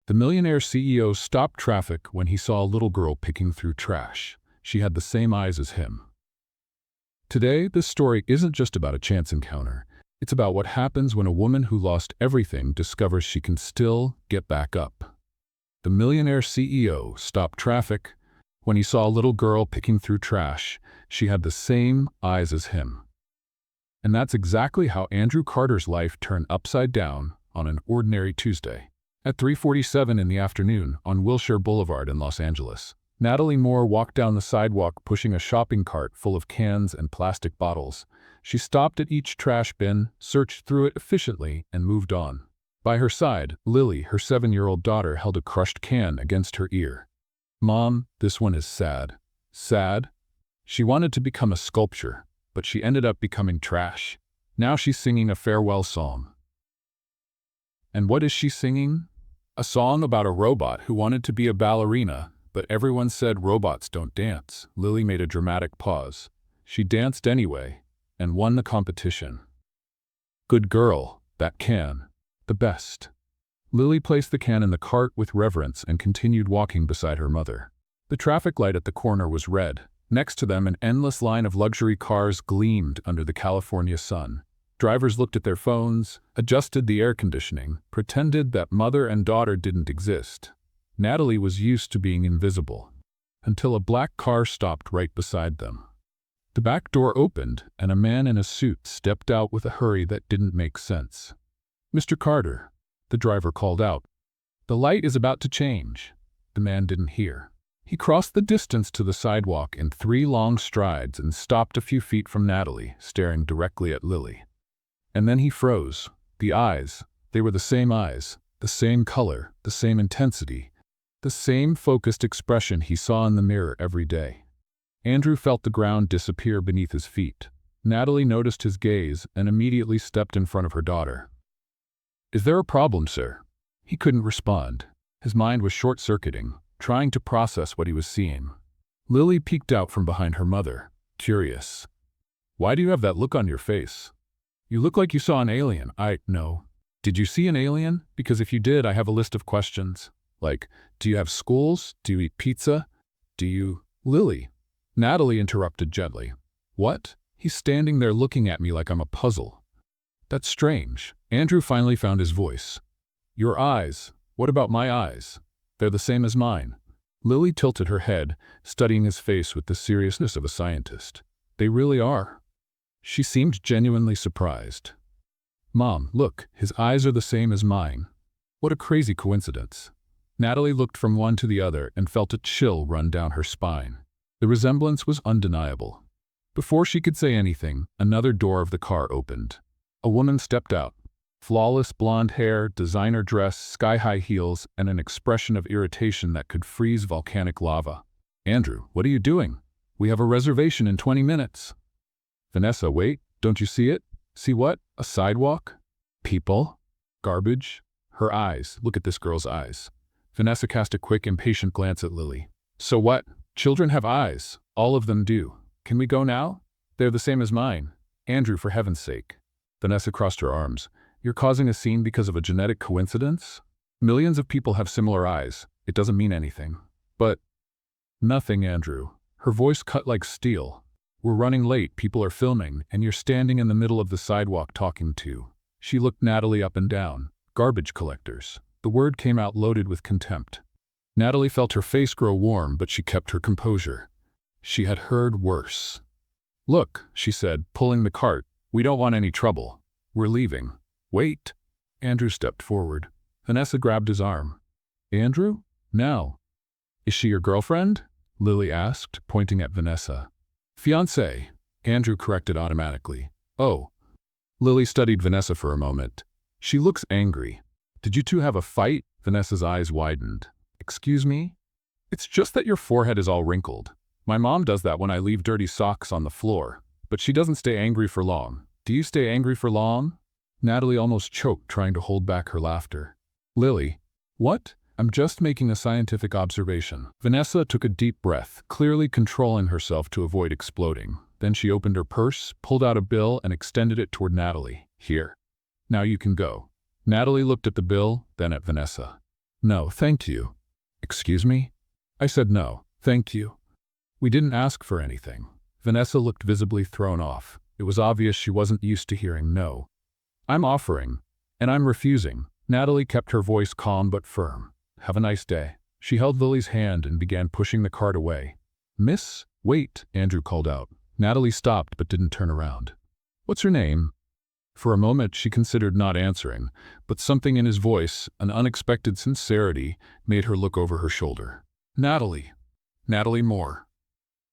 The Millionaire CEO stopped traffic when he saw a little girl picking through trash. She had the same eyes as him. Today, this story isn't just about a chance encounter. It's about what happens when a woman who lost everything discovers she can still get back up. The Millionaire CEO stopped traffic when he saw a little girl picking through trash. She had the same eyes as him. And that's exactly how Andrew Carter's life turned upside down on an ordinary Tuesday. At 3:47 in the afternoon on Wilshire Boulevard in Los Angeles, Natalie Moore walked down the sidewalk pushing a shopping cart full of cans and plastic bottles. She stopped at each trash bin, searched through it efficiently, and moved on. By her side, Lily, her 7-year-old daughter, held a crushed can against her ear. "Mom, this one is sad." Sad? She wanted to become a sculpture, but she ended up becoming trash. Now she's singing a farewell song. And what is she singing? A song about a robot who wanted to be a ballerina, but everyone said robots don't dance. Lily made a dramatic pause. She danced anyway, and won the competition. Good girl, that can. The best. Lily placed the can in the cart with reverence and continued walking beside her mother. The traffic light at the corner was red. Next to them, an endless line of luxury cars gleamed under the California sun. Drivers looked at their phones, adjusted the air conditioning, pretended that mother and daughter didn't exist. Natalie was used to being invisible, until a black car stopped right beside them. The back door opened, and a man in a suit stepped out with a hurry that didn't make sense. "Mr. Carter," the driver called out. "The light is about to change." The man didn't hear. He crossed the distance to the sidewalk in 3 long strides and stopped a few feet from Natalie, staring directly at Lily. And then he froze. The eyes, they were the same eyes, the same color, the same intensity, the same focused expression he saw in the mirror every day. Andrew felt the ground disappear beneath his feet. Natalie noticed his gaze and immediately stepped in front of her daughter. "Is there a problem, sir?" He couldn't respond. His mind was short-circuiting, trying to process what he was seeing. Lily peeked out from behind her mother, curious. "Why do you have that look on your face? You look like you saw an alien." No. "Did you see an alien? Because if you did, I have a list of questions. Like, do you have schools? Do you eat pizza? Do you—" "Lily," Natalie interrupted gently. "What?" He's standing there looking at me like I'm a puzzle. "That's strange." Andrew finally found his voice. "Your eyes. What about my eyes? They're the same as mine." Lily tilted her head, studying his face with the seriousness of a scientist. "They really are." She seemed genuinely surprised. "Mom, look, his eyes are the same as mine. What a crazy coincidence." Natalie looked from one to the other and felt a chill run down her spine. The resemblance was undeniable. Before she could say anything, another door of the car opened. A woman stepped out. Flawless blonde hair, designer dress, sky-high heels, and an expression of irritation that could freeze volcanic lava. "Andrew, what are you doing? We have a reservation in 20 minutes. "Vanessa, wait, don't you see it?" "See what? A sidewalk? People? Garbage?" Her eyes, look at this girl's eyes. Vanessa cast a quick, impatient glance at Lily. "So what? Children have eyes. All of them do. Can we go now? They're the same as mine." "Andrew, for heaven's sake." Vanessa crossed her arms. "You're causing a scene because of a genetic coincidence? Millions of people have similar eyes. It doesn't mean anything." "But—" "Nothing, Andrew." Her voice cut like steel. "We're running late, people are filming, and you're standing in the middle of the sidewalk talking to—" She looked Natalie up and down. "Garbage collectors." The word came out loaded with contempt. Natalie felt her face grow warm, but she kept her composure. She had heard worse. "Look," she said, pulling the cart. "We don't want any trouble. We're leaving." "Wait." Andrew stepped forward. Vanessa grabbed his arm. "Andrew? No." "Is she your girlfriend?" Lily asked, pointing at Vanessa. "Fiancé," Andrew corrected automatically. "Oh." Lily studied Vanessa for a moment. "She looks angry. Did you two have a fight?" Vanessa's eyes widened. "Excuse me?" "It's just that your forehead is all wrinkled. My mom does that when I leave dirty socks on the floor. But she doesn't stay angry for long. Do you stay angry for long?" Natalie almost choked, trying to hold back her laughter. "Lily." "What?" "I'm just making a scientific observation." Vanessa took a deep breath, clearly controlling herself to avoid exploding. Then she opened her purse, pulled out a bill, and extended it toward Natalie. "Here. Now you can go." Natalie looked at the bill, then at Vanessa. No, thank you. Excuse me? I said no, thank you. We didn't ask for anything. Vanessa looked visibly thrown off. It was obvious she wasn't used to hearing no. I'm offering, and I'm refusing. Natalie kept her voice calm but firm. Have a nice day. She held Lily's hand and began pushing the cart away. Miss, wait, Andrew called out. Natalie stopped but didn't turn around. What's her name? For a moment she considered not answering, but something in his voice, an unexpected sincerity, made her look over her shoulder. Natalie. Natalie Moore.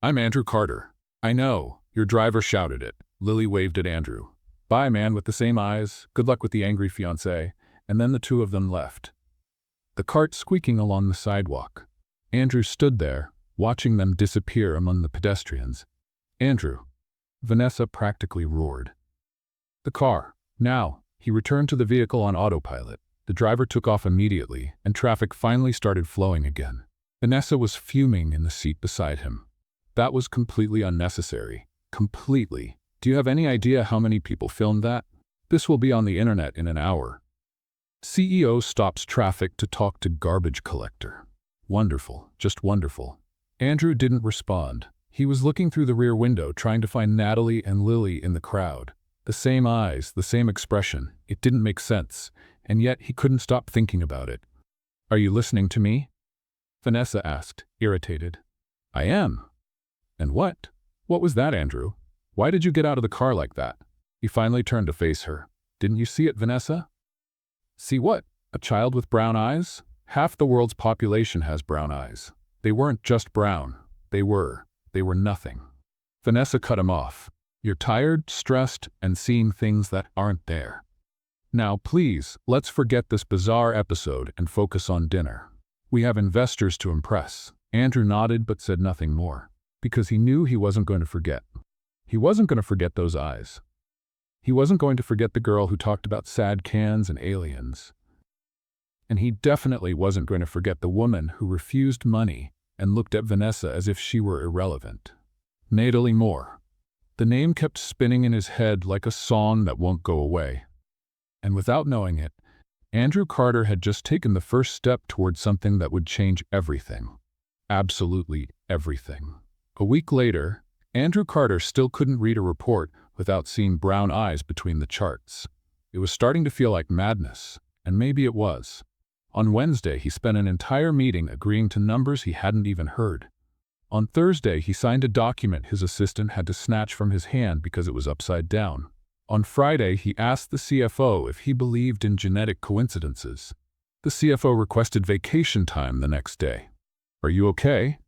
I'm Andrew Carter. I know, your driver shouted it. Lily waved at Andrew. Bye, man with the same eyes. Good luck with the angry fiancé. And then the two of them left. The cart squeaking along the sidewalk. Andrew stood there, watching them disappear among the pedestrians. Andrew. Vanessa practically roared. The car. Now. He returned to the vehicle on autopilot. The driver took off immediately, and traffic finally started flowing again. Vanessa was fuming in the seat beside him. That was completely unnecessary. Completely. Do you have any idea how many people filmed that? This will be on the internet in an hour. CEO stops traffic to talk to garbage collector. Wonderful. Just wonderful. Andrew didn't respond. He was looking through the rear window trying to find Natalie and Lily in the crowd. The same eyes, the same expression. It didn't make sense, and yet he couldn't stop thinking about it. Are you listening to me? Vanessa asked, irritated. I am. And what? What was that, Andrew? Why did you get out of the car like that? He finally turned to face her. Didn't you see it, Vanessa? See what? A child with brown eyes? Half the world's population has brown eyes. They weren't just brown. They were nothing. Vanessa cut him off. You're tired, stressed, and seeing things that aren't there. Now, please, let's forget this bizarre episode and focus on dinner. We have investors to impress. Andrew nodded but said nothing more, because he knew he wasn't going to forget. He wasn't going to forget those eyes. He wasn't going to forget the girl who talked about sad cans and aliens. And he definitely wasn't going to forget the woman who refused money and looked at Vanessa as if she were irrelevant. Natalie Moore. The name kept spinning in his head like a song that won't go away. And without knowing it, Andrew Carter had just taken the first step toward something that would change everything. Absolutely everything. A week later, Andrew Carter still couldn't read a report without seeing brown eyes between the charts. It was starting to feel like madness, and maybe it was. On Wednesday, he spent an entire meeting agreeing to numbers he hadn't even heard. On Thursday, he signed a document his assistant had to snatch from his hand because it was upside down. On Friday, he asked the CFO if he believed in genetic coincidences. The CFO requested vacation time the next day. Are you okay?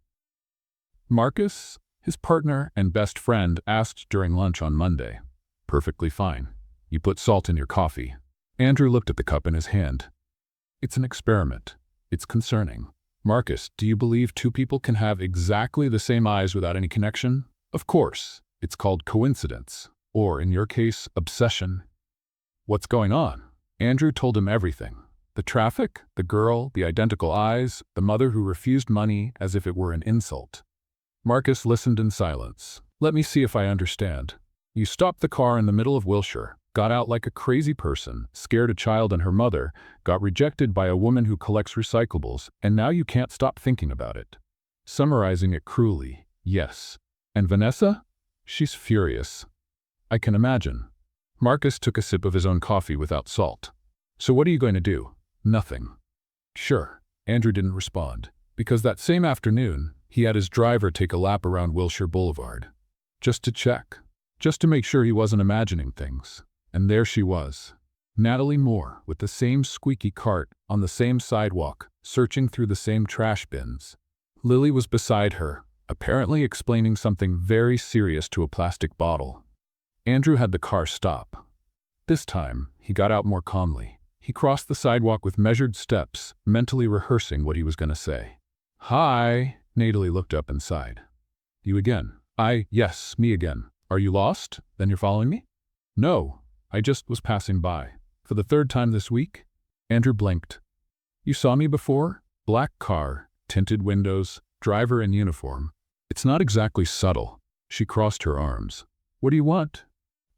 Marcus, his partner and best friend, asked during lunch on Monday. Perfectly fine. You put salt in your coffee. Andrew looked at the cup in his hand. It's an experiment. It's concerning. Marcus, do you believe two people can have exactly the same eyes without any connection? Of course. It's called coincidence. Or, in your case, obsession. What's going on? Andrew told him everything. The traffic, the girl, the identical eyes, the mother who refused money as if it were an insult. Marcus listened in silence. Let me see if I understand. You stopped the car in the middle of Wilshire, got out like a crazy person, scared a child and her mother, got rejected by a woman who collects recyclables, and now you can't stop thinking about it. Summarizing it cruelly, yes. And Vanessa? She's furious. I can imagine. Marcus took a sip of his own coffee without salt. So what are you going to do? Nothing. Sure. Andrew didn't respond, because that same afternoon, he had his driver take a lap around Wilshire Boulevard. Just to check. Just to make sure he wasn't imagining things. And there she was. Natalie Moore, with the same squeaky cart, on the same sidewalk, searching through the same trash bins. Lily was beside her, apparently explaining something very serious to a plastic bottle. Andrew had the car stop. This time, he got out more calmly. He crossed the sidewalk with measured steps, mentally rehearsing what he was going to say. Hi, Natalie looked up and sighed. You again? Yes, me again. Are you lost? Then you're following me? No, I just was passing by. For the third time this week? Andrew blinked. You saw me before? Black car, tinted windows, driver in uniform. It's not exactly subtle. She crossed her arms. What do you want?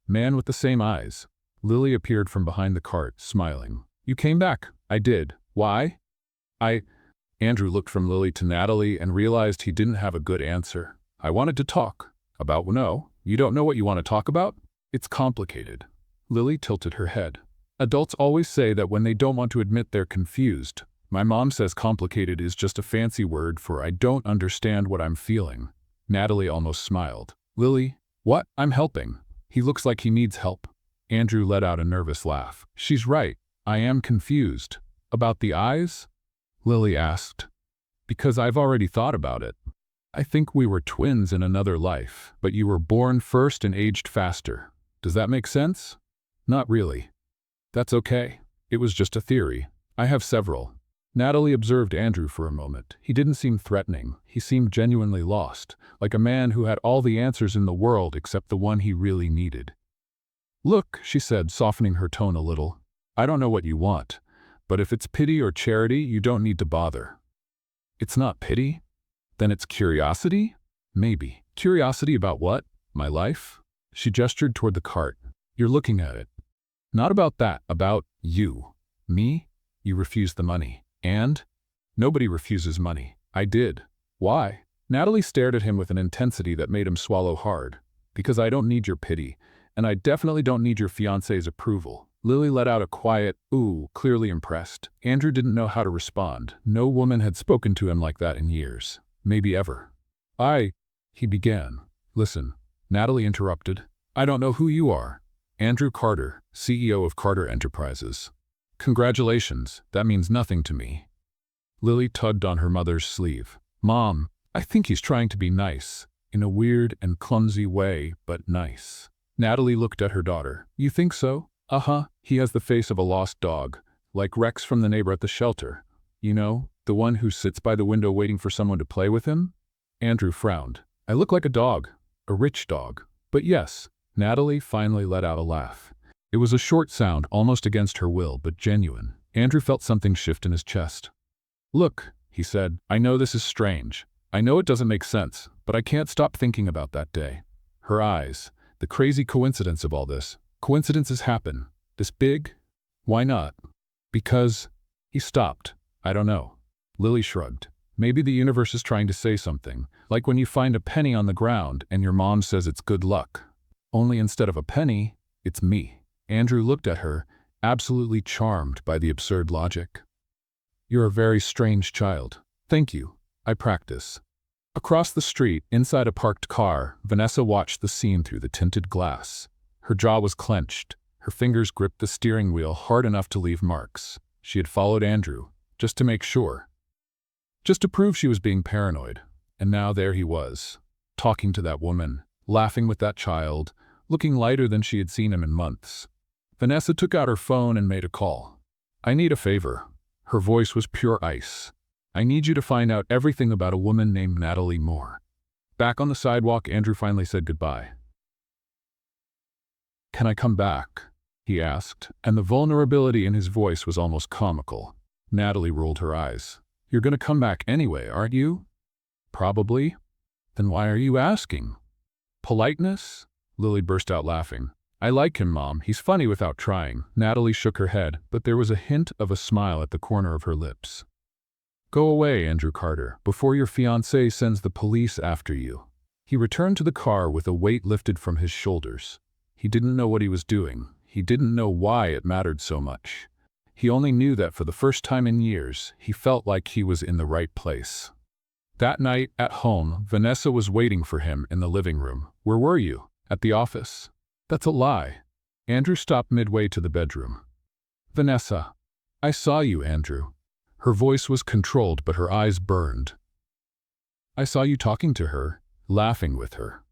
Man with the same eyes. Lily appeared from behind the cart, smiling. You came back. I did. Why? I, Andrew looked from Lily to Natalie and realized he didn't have a good answer. I wanted to talk. About no, you don't know what you want to talk about? It's complicated. Lily tilted her head. Adults always say that when they don't want to admit they're confused. My mom says complicated is just a fancy word for I don't understand what I'm feeling. Natalie almost smiled. Lily, what? I'm helping. He looks like he needs help. Andrew let out a nervous laugh. She's right. I am confused. About the eyes? Lily asked. Because I've already thought about it. I think we were twins in another life, but you were born first and aged faster. Does that make sense? Not really. That's okay. It was just a theory. I have several. Natalie observed Andrew for a moment. He didn't seem threatening. He seemed genuinely lost, like a man who had all the answers in the world except the one he really needed. Look, she said, softening her tone a little. I don't know what you want, but if it's pity or charity, you don't need to bother. It's not pity? Then it's curiosity? Maybe. Curiosity about what? My life? She gestured toward the cart. You're looking at it. Not about that, about you. Me? You refused the money. And? Nobody refuses money. I did. Why? Natalie stared at him with an intensity that made him swallow hard. Because I don't need your pity, and I definitely don't need your fiancé's approval. Lily let out a quiet, ooh, clearly impressed. Andrew didn't know how to respond. No woman had spoken to him like that in years. Maybe ever. He began. Listen, Natalie interrupted. I don't know who you are. Andrew Carter, CEO of Carter Enterprises. Congratulations, that means nothing to me. Lily tugged on her mother's sleeve. Mom, I think he's trying to be nice. In a weird and clumsy way, but nice. Natalie looked at her daughter. You think so? Uh-huh. He has the face of a lost dog, like Rex from the neighbor at the shelter. You know, the one who sits by the window waiting for someone to play with him? Andrew frowned. I look like a dog. A rich dog. But yes, Natalie finally let out a laugh. It was a short sound, almost against her will, but genuine. Andrew felt something shift in his chest. Look, he said, I know this is strange. I know it doesn't make sense, but I can't stop thinking about that day. Her eyes, the crazy coincidence of all this. Coincidences happen. This big? Why not? Because... He stopped. I don't know. Lily shrugged. Maybe the universe is trying to say something, like when you find a penny on the ground and your mom says it's good luck. Only instead of a penny, it's me. Andrew looked at her, absolutely charmed by the absurd logic. You're a very strange child. Thank you. I practice. Across the street, inside a parked car, Vanessa watched the scene through the tinted glass. Her jaw was clenched. Her fingers gripped the steering wheel hard enough to leave marks. She had followed Andrew, just to make sure. Just to prove she was being paranoid. And now there he was, talking to that woman, laughing with that child, looking lighter than she had seen him in months. Vanessa took out her phone and made a call. I need a favor. Her voice was pure ice. I need you to find out everything about a woman named Natalie Moore. Back on the sidewalk, Andrew finally said goodbye. Can I come back? He asked, and the vulnerability in his voice was almost comical. Natalie rolled her eyes. You're going to come back anyway, aren't you? Probably. Then why are you asking? Politeness? Lily burst out laughing. I like him, Mom. He's funny without trying. Natalie shook her head, but there was a hint of a smile at the corner of her lips. Go away, Andrew Carter, before your fiancé sends the police after you. He returned to the car with a weight lifted from his shoulders. He didn't know what he was doing. He didn't know why it mattered so much. He only knew that for the first time in years, he felt like he was in the right place. That night, at home, Vanessa was waiting for him in the living room. Where were you? At the office? That's a lie. Andrew stopped midway to the bedroom. Vanessa. I saw you, Andrew. Her voice was controlled, but her eyes burned. I saw you talking to her, laughing with her.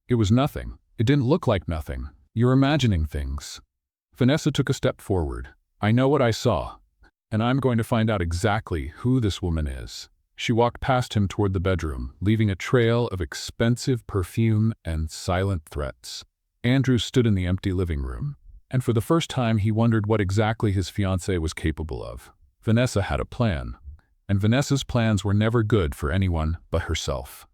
It was nothing. It didn't look like nothing. You're imagining things. Vanessa took a step forward. I know what I saw, and I'm going to find out exactly who this woman is. She walked past him toward the bedroom, leaving a trail of expensive perfume and silent threats. Andrew stood in the empty living room, and for the first time he wondered what exactly his fiancée was capable of. Vanessa had a plan, and Vanessa's plans were never good for anyone but herself.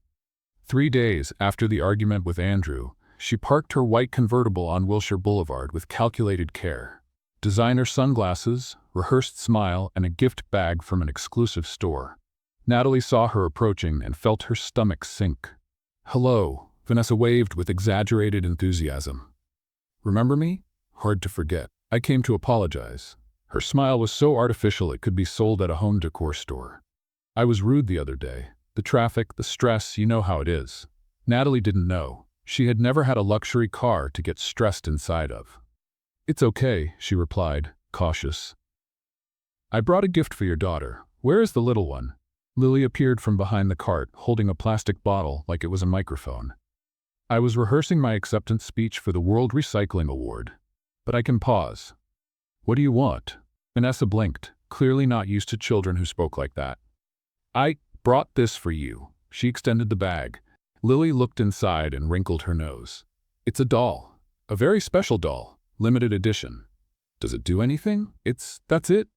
3 days after the argument with Andrew, she parked her white convertible on Wilshire Boulevard with calculated care. Designer sunglasses, rehearsed smile, and a gift bag from an exclusive store. Natalie saw her approaching and felt her stomach sink. "Hello," Vanessa waved with exaggerated enthusiasm. "Remember me?" "Hard to forget. I came to apologize." Her smile was so artificial it could be sold at a home decor store. "I was rude the other day. The traffic, the stress, you know how it is." Natalie didn't know. She had never had a luxury car to get stressed inside of. "It's okay," she replied, cautious. "I brought a gift for your daughter. Where is the little one?" Lily appeared from behind the cart, holding a plastic bottle like it was a microphone. "I was rehearsing my acceptance speech for the World Recycling Award. But I can pause." "What do you want?" Vanessa blinked, clearly not used to children who spoke like that. "I brought this for you." She extended the bag. Lily looked inside and wrinkled her nose. "It's a doll. A very special doll. Limited edition." "Does it do anything?" That's it."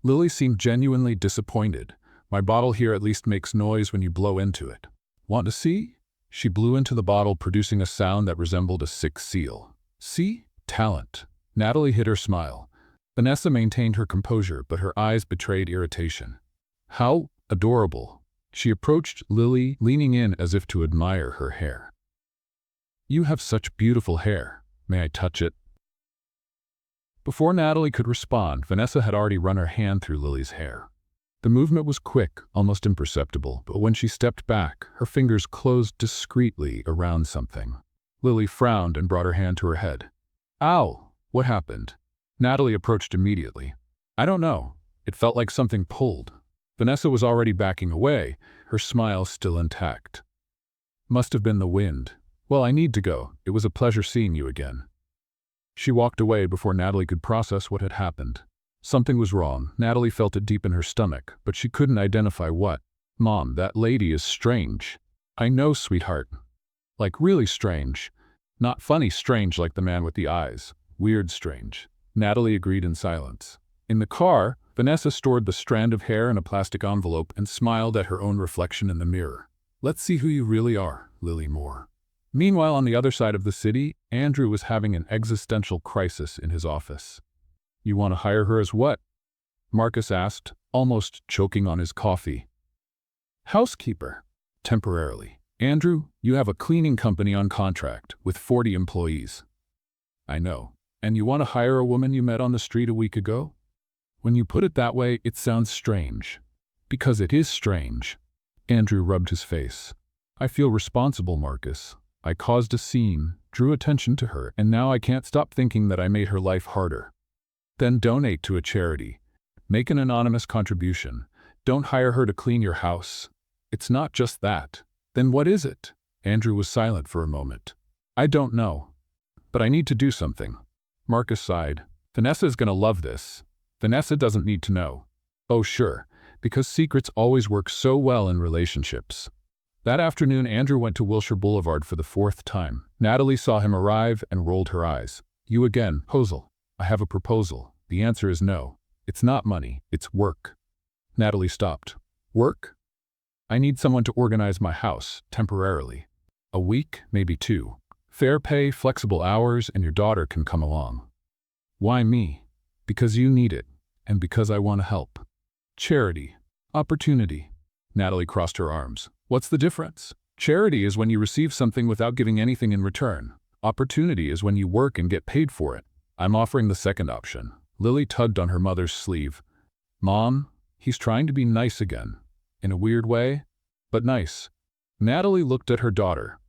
Lily seemed genuinely disappointed. "My bottle here at least makes noise when you blow into it." "Want to see?" She blew into the bottle, producing a sound that resembled a sick seal. "See? Talent." Natalie hid her smile. Vanessa maintained her composure, but her eyes betrayed irritation. "How adorable." She approached Lily, leaning in as if to admire her hair. "You have such beautiful hair. May I touch it?" Before Natalie could respond, Vanessa had already run her hand through Lily's hair. The movement was quick, almost imperceptible, but when she stepped back, her fingers closed discreetly around something. Lily frowned and brought her hand to her head. "Ow! What happened?" Natalie approached immediately. "I don't know. It felt like something pulled." Vanessa was already backing away, her smile still intact. "Must have been the wind. Well, I need to go. It was a pleasure seeing you again." She walked away before Natalie could process what had happened. Something was wrong. Natalie felt it deep in her stomach, but she couldn't identify what. "Mom, that lady is strange." "I know, sweetheart. Like really strange. Not funny strange like the man with the eyes. Weird strange." Natalie agreed in silence. In the car, Vanessa stored the strand of hair in a plastic envelope and smiled at her own reflection in the mirror. "Let's see who you really are, Natalie Moore." Meanwhile, on the other side of the city, Andrew was having an existential crisis in his office. "You want to hire her as what?" Marcus asked, almost choking on his coffee. "Housekeeper. Temporarily." "Andrew, you have a cleaning company on contract with 40 employees." "I know. And you want to hire a woman you met on the street a week ago?" "When you put it that way, it sounds strange." "Because it is strange." Andrew rubbed his face. "I feel responsible, Marcus. I caused a scene, drew attention to her, and now I can't stop thinking that I made her life harder." "Then donate to a charity. Make an anonymous contribution. Don't hire her to clean your house." "It's not just that." "Then what is it?" Andrew was silent for a moment. "I don't know. But I need to do something." Marcus sighed. "Vanessa is going to love this." "Vanessa doesn't need to know." "Oh sure, because secrets always work so well in relationships." That afternoon, Andrew went to Wilshire Boulevard for the 4th time. Natalie saw him arrive and rolled her eyes. "You again, proposal." "I have a proposal. The answer is no. It's not money, it's work." Natalie stopped. "Work?" "I need someone to organize my house, temporarily. A week, maybe 2. Fair pay, flexible hours, and your daughter can come along." "Why me?" "Because you need it, and because I want to help." "Charity. Opportunity." Natalie crossed her arms. "What's the difference?" "Charity is when you receive something without giving anything in return. Opportunity is when you work and get paid for it. I'm offering the second option." Lily tugged on her mother's sleeve. "Mom, he's trying to be nice again. In a weird way, but nice." Natalie looked at her daughter,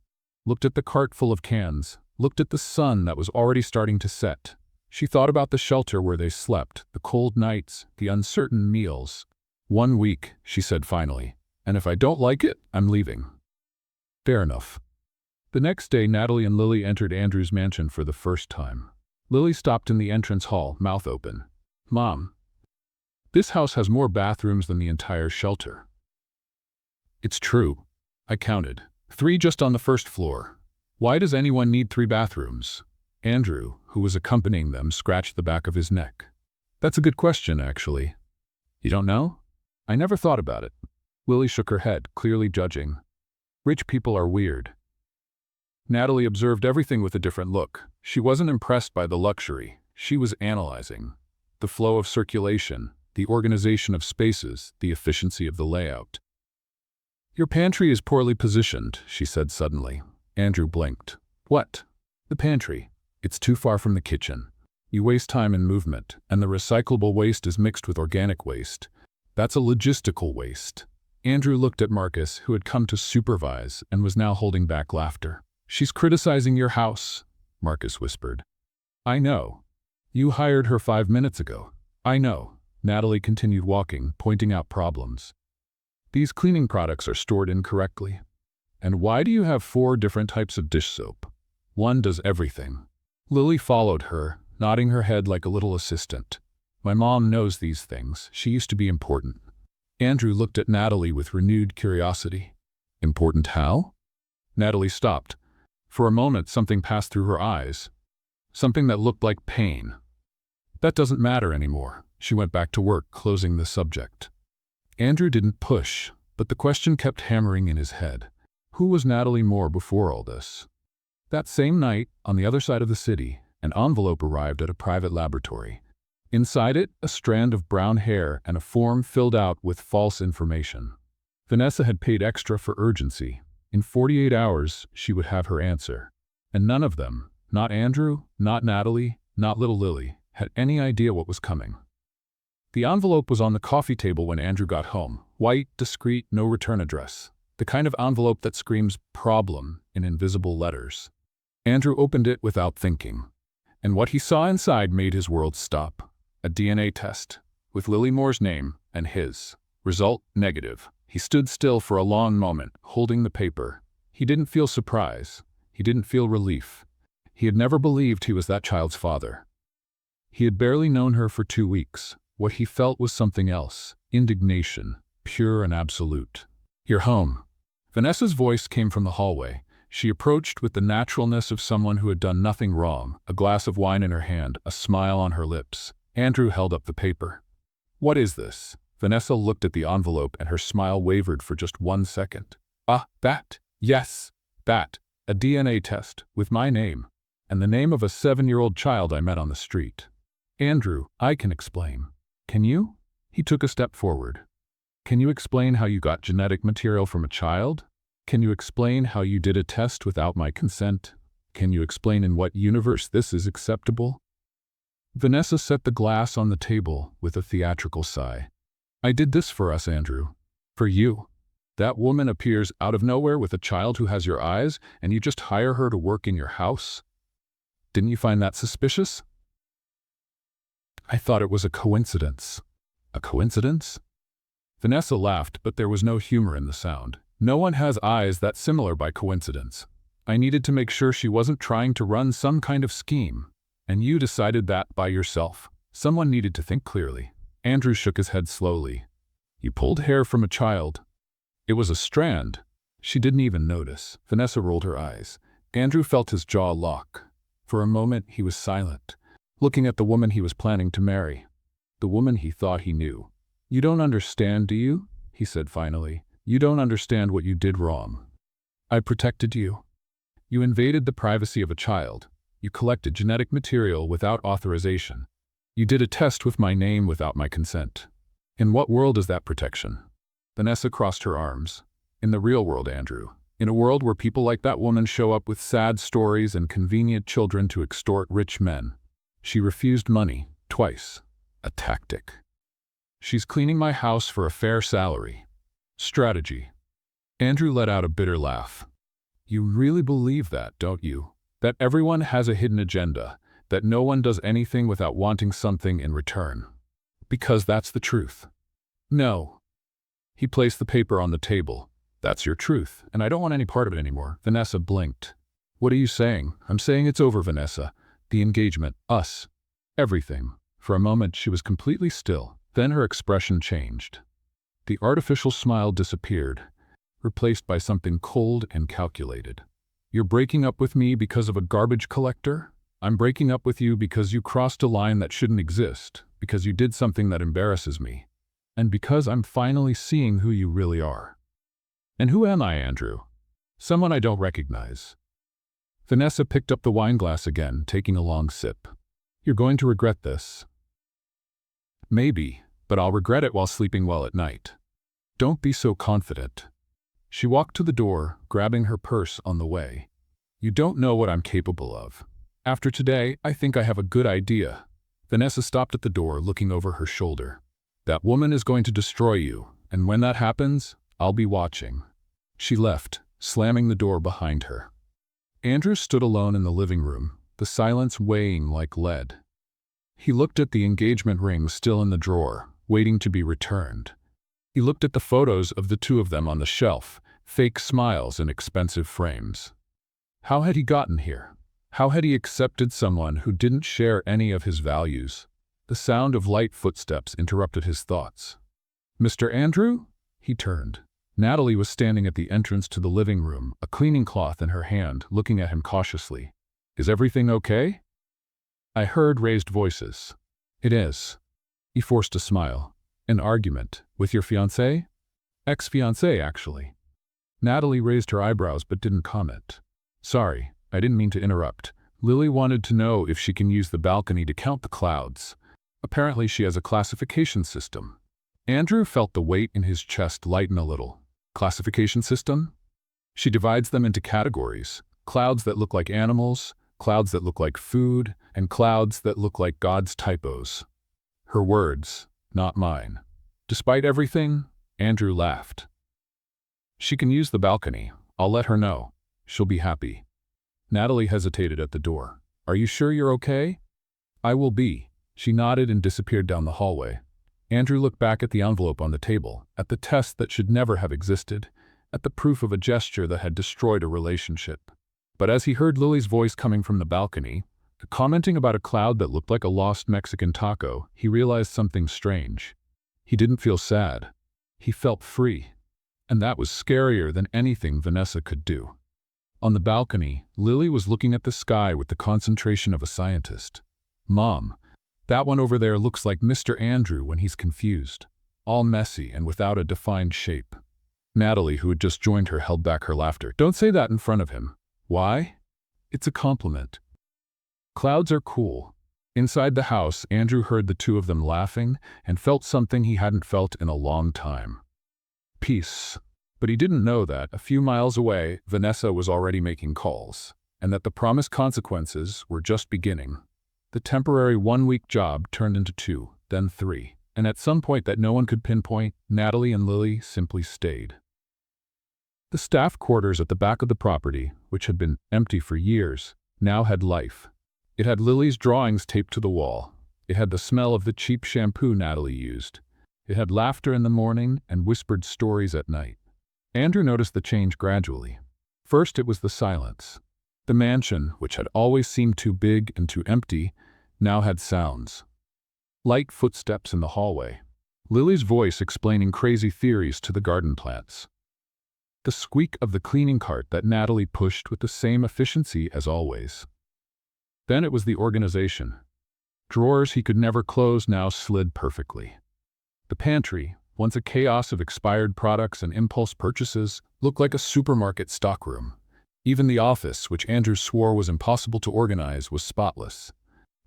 looked at the cart full of cans, looked at the sun that was already starting to set. She thought about the shelter where they slept, the cold nights, the uncertain meals. "1 week," she said finally, "and if I don't like it, I'm leaving." "Fair enough." The next day, Natalie and Lily entered Andrew's mansion for the first time. Lily stopped in the entrance hall, mouth open. "Mom, this house has more bathrooms than the entire shelter." "It's true." I counted. 3 just on the first floor. "Why does anyone need 3 bathrooms?" Andrew, who was accompanying them, scratched the back of his neck. "That's a good question, actually." "You don't know?" "I never thought about it." Lily shook her head, clearly judging. "Rich people are weird." Natalie observed everything with a different look. She wasn't impressed by the luxury. She was analyzing. the flow of circulation, the organization of spaces, the efficiency of the layout. "Your pantry is poorly positioned," she said suddenly. Andrew blinked. "What?" "The pantry. It's too far from the kitchen. You waste time in movement, and the recyclable waste is mixed with organic waste. That's a logistical waste." Andrew looked at Marcus, who had come to supervise and was now holding back laughter. "She's criticizing your house," Marcus whispered. "I know. You hired her 5 minutes ago." "I know." Natalie continued walking, pointing out problems. "These cleaning products are stored incorrectly. And why do you have 4 different types of dish soap? One does everything." Lily followed her, nodding her head like a little assistant. "My mom knows these things. She used to be important." Andrew looked at Natalie with renewed curiosity. "Important how?" Natalie stopped. For a moment something passed through her eyes. Something that looked like pain. "That doesn't matter anymore." She went back to work, closing the subject. Andrew didn't push, but the question kept hammering in his head. Who was Natalie Moore before all this? That same night, on the other side of the city, an envelope arrived at a private laboratory. Inside it, a strand of brown hair and a form filled out with false information. Vanessa had paid extra for urgency. In 48 hours, she would have her answer. And none of them, not Andrew, not Natalie, not little Lily, had any idea what was coming. The envelope was on the coffee table when Andrew got home. White, discreet, no return address. The kind of envelope that screams "problem" in invisible letters. Andrew opened it without thinking. And what he saw inside made his world stop. A DNA test, with Lily Moore's name and his. Result, negative. He stood still for a long moment, holding the paper. He didn't feel surprise. He didn't feel relief. He had never believed he was that child's father. He had barely known her for 2 weeks. What he felt was something else. Indignation, pure and absolute. "You're home." Vanessa's voice came from the hallway. She approached with the naturalness of someone who had done nothing wrong, a glass of wine in her hand, a smile on her lips. Andrew held up the paper. "What is this?" Vanessa looked at the envelope and her smile wavered for just 1 second. "Ah, that. Yes, that. A DNA test, with my name. And the name of a 7-year-old child I met on the street." "Andrew, I can explain." "Can you?" He took a step forward. "Can you explain how you got genetic material from a child? Can you explain how you did a test without my consent? Can you explain in what universe this is acceptable?" Vanessa set the glass on the table with a theatrical sigh. "I did this for us, Andrew. For you. That woman appears out of nowhere with a child who has your eyes, and you just hire her to work in your house? Didn't you find that suspicious?" "I thought it was a coincidence." "A coincidence?" Vanessa laughed, but there was no humor in the sound. "No one has eyes that similar by coincidence. I needed to make sure she wasn't trying to run some kind of scheme. And you decided that by yourself. Someone needed to think clearly." Andrew shook his head slowly. "You pulled hair from a child. It was a strand. She didn't even notice." Vanessa rolled her eyes. Andrew felt his jaw lock. For a moment he was silent, looking at the woman he was planning to marry. The woman he thought he knew. "You don't understand, do you?" he said finally. "You don't understand what you did wrong. I protected you. You invaded the privacy of a child. You collected genetic material without authorization. You did a test with my name without my consent. In what world is that protection?" Vanessa crossed her arms. "In the real world, Andrew. In a world where people like that woman show up with sad stories and convenient children to extort rich men. She refused money, twice. A tactic. She's cleaning my house for a fair salary. Strategy." Andrew let out a bitter laugh. "You really believe that, don't you? That everyone has a hidden agenda, that no one does anything without wanting something in return. Because that's the truth." "No." He placed the paper on the table. "That's your truth, and I don't want any part of it anymore." Vanessa blinked. "What are you saying?" "I'm saying it's over, Vanessa. The engagement, us, everything." For a moment she was completely still. Then her expression changed. The artificial smile disappeared, replaced by something cold and calculated. "You're breaking up with me because of a garbage collector? I'm breaking up with you because you crossed a line that shouldn't exist, because you did something that embarrasses me, and because I'm finally seeing who you really are." "And who am I, Andrew?" "Someone I don't recognize." Vanessa picked up the wine glass again, taking a long sip. "You're going to regret this." Maybe, but I'll regret it while sleeping well at night. Don't be so confident. She walked to the door, grabbing her purse on the way. You don't know what I'm capable of. After today, I think I have a good idea. Vanessa stopped at the door, looking over her shoulder. That woman is going to destroy you, and when that happens, I'll be watching. She left, slamming the door behind her. Andrew stood alone in the living room, the silence weighing like lead. He looked at the engagement ring still in the drawer, waiting to be returned. He looked at the photos of the two of them on the shelf, fake smiles in expensive frames. How had he gotten here? How had he accepted someone who didn't share any of his values? The sound of light footsteps interrupted his thoughts. Mr. Andrew? He turned. Natalie was standing at the entrance to the living room, a cleaning cloth in her hand, looking at him cautiously. Is everything okay? I heard raised voices. It is. He forced a smile. An argument. With your fiancé? Ex-fiancé, actually. Natalie raised her eyebrows but didn't comment. Sorry, I didn't mean to interrupt. Lily wanted to know if she can use the balcony to count the clouds. Apparently she has a classification system. Andrew felt the weight in his chest lighten a little. Classification system? She divides them into categories. Clouds that look like animals, clouds that look like food, and clouds that look like God's typos. Her words, not mine. Despite everything, Andrew laughed. She can use the balcony. I'll let her know. She'll be happy. Natalie hesitated at the door. Are you sure you're okay? I will be. She nodded and disappeared down the hallway. Andrew looked back at the envelope on the table, at the test that should never have existed, at the proof of a gesture that had destroyed a relationship. But as he heard Lily's voice coming from the balcony, commenting about a cloud that looked like a lost Mexican taco, he realized something strange. He didn't feel sad. He felt free. And that was scarier than anything Vanessa could do. On the balcony, Lily was looking at the sky with the concentration of a scientist. Mom, that one over there looks like Mr. Andrew when he's confused. All messy and without a defined shape. Natalie, who had just joined her, held back her laughter. Don't say that in front of him. Why? It's a compliment. Clouds are cool. Inside the house, Andrew heard the two of them laughing and felt something he hadn't felt in a long time. Peace. But he didn't know that, a few miles away, Vanessa was already making calls, and that the promised consequences were just beginning. The temporary one-week job turned into 2, then 3, and at some point that no one could pinpoint, Natalie and Lily simply stayed. The staff quarters at the back of the property, which had been empty for years, now had life. It had Lily's drawings taped to the wall. It had the smell of the cheap shampoo Natalie used. It had laughter in the morning and whispered stories at night. Andrew noticed the change gradually. First it was the silence. The mansion, which had always seemed too big and too empty, now had sounds. Light footsteps in the hallway. Lily's voice explaining crazy theories to the garden plants. The squeak of the cleaning cart that Natalie pushed with the same efficiency as always. Then it was the organization. Drawers he could never close now slid perfectly. The pantry, once a chaos of expired products and impulse purchases, looked like a supermarket stockroom. Even the office, which Andrew swore was impossible to organize, was spotless.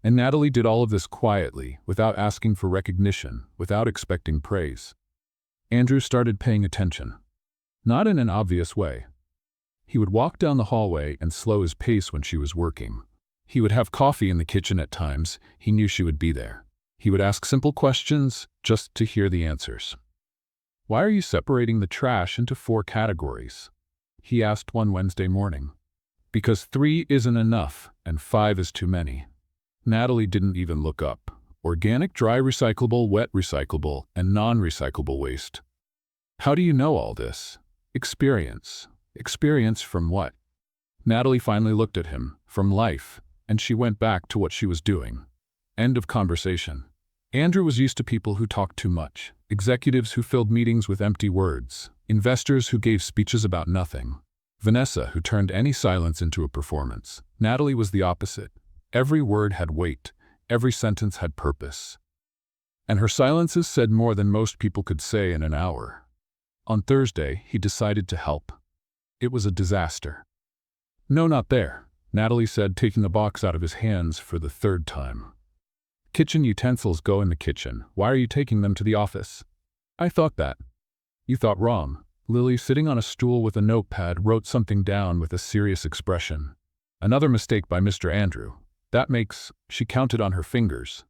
And Natalie did all of this quietly, without asking for recognition, without expecting praise. Andrew started paying attention. Not in an obvious way. He would walk down the hallway and slow his pace when she was working. He would have coffee in the kitchen at times. He knew she would be there. He would ask simple questions just to hear the answers. Why are you separating the trash into 4 categories? He asked one Wednesday morning. Because 3 isn't enough and 5 is too many. Natalie didn't even look up. Organic, dry recyclable, wet recyclable, and non-recyclable waste. How do you know all this? Experience. Experience from what? Natalie finally looked at him. From life. And she went back to what she was doing. End of conversation. Andrew was used to people who talked too much. Executives who filled meetings with empty words. Investors who gave speeches about nothing. Vanessa, who turned any silence into a performance. Natalie was the opposite. Every word had weight. Every sentence had purpose. And her silences said more than most people could say in an hour. On Thursday, he decided to help. It was a disaster. No, not there, Natalie said, taking the box out of his hands for the 3rd time. Kitchen utensils go in the kitchen. Why are you taking them to the office? I thought that. You thought wrong. Lily, sitting on a stool with a notepad, wrote something down with a serious expression. Another mistake by Mr. Andrew. That makes, she counted on her fingers,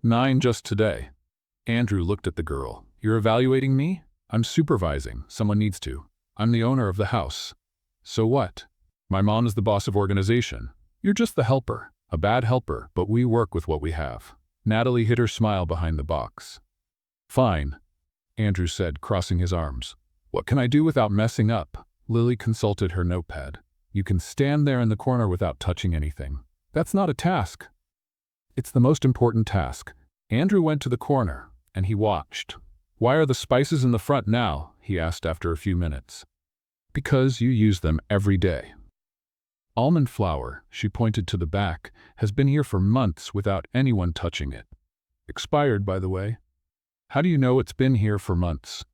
9 just today. Andrew looked at the girl. You're evaluating me? I'm supervising. Someone needs to. I'm the owner of the house. So what? My mom is the boss of organization. You're just the helper. A bad helper, but we work with what we have. Natalie hid her smile behind the box. Fine, Andrew said, crossing his arms. What can I do without messing up? Lily consulted her notepad. You can stand there in the corner without touching anything. That's not a task. It's the most important task. Andrew went to the corner, and he watched. Why are the spices in the front now? He asked after a few minutes. Because you use them every day. Almond flour, she pointed to the back, has been here for months without anyone touching it. Expired, by the way. How do you know it's been here for months?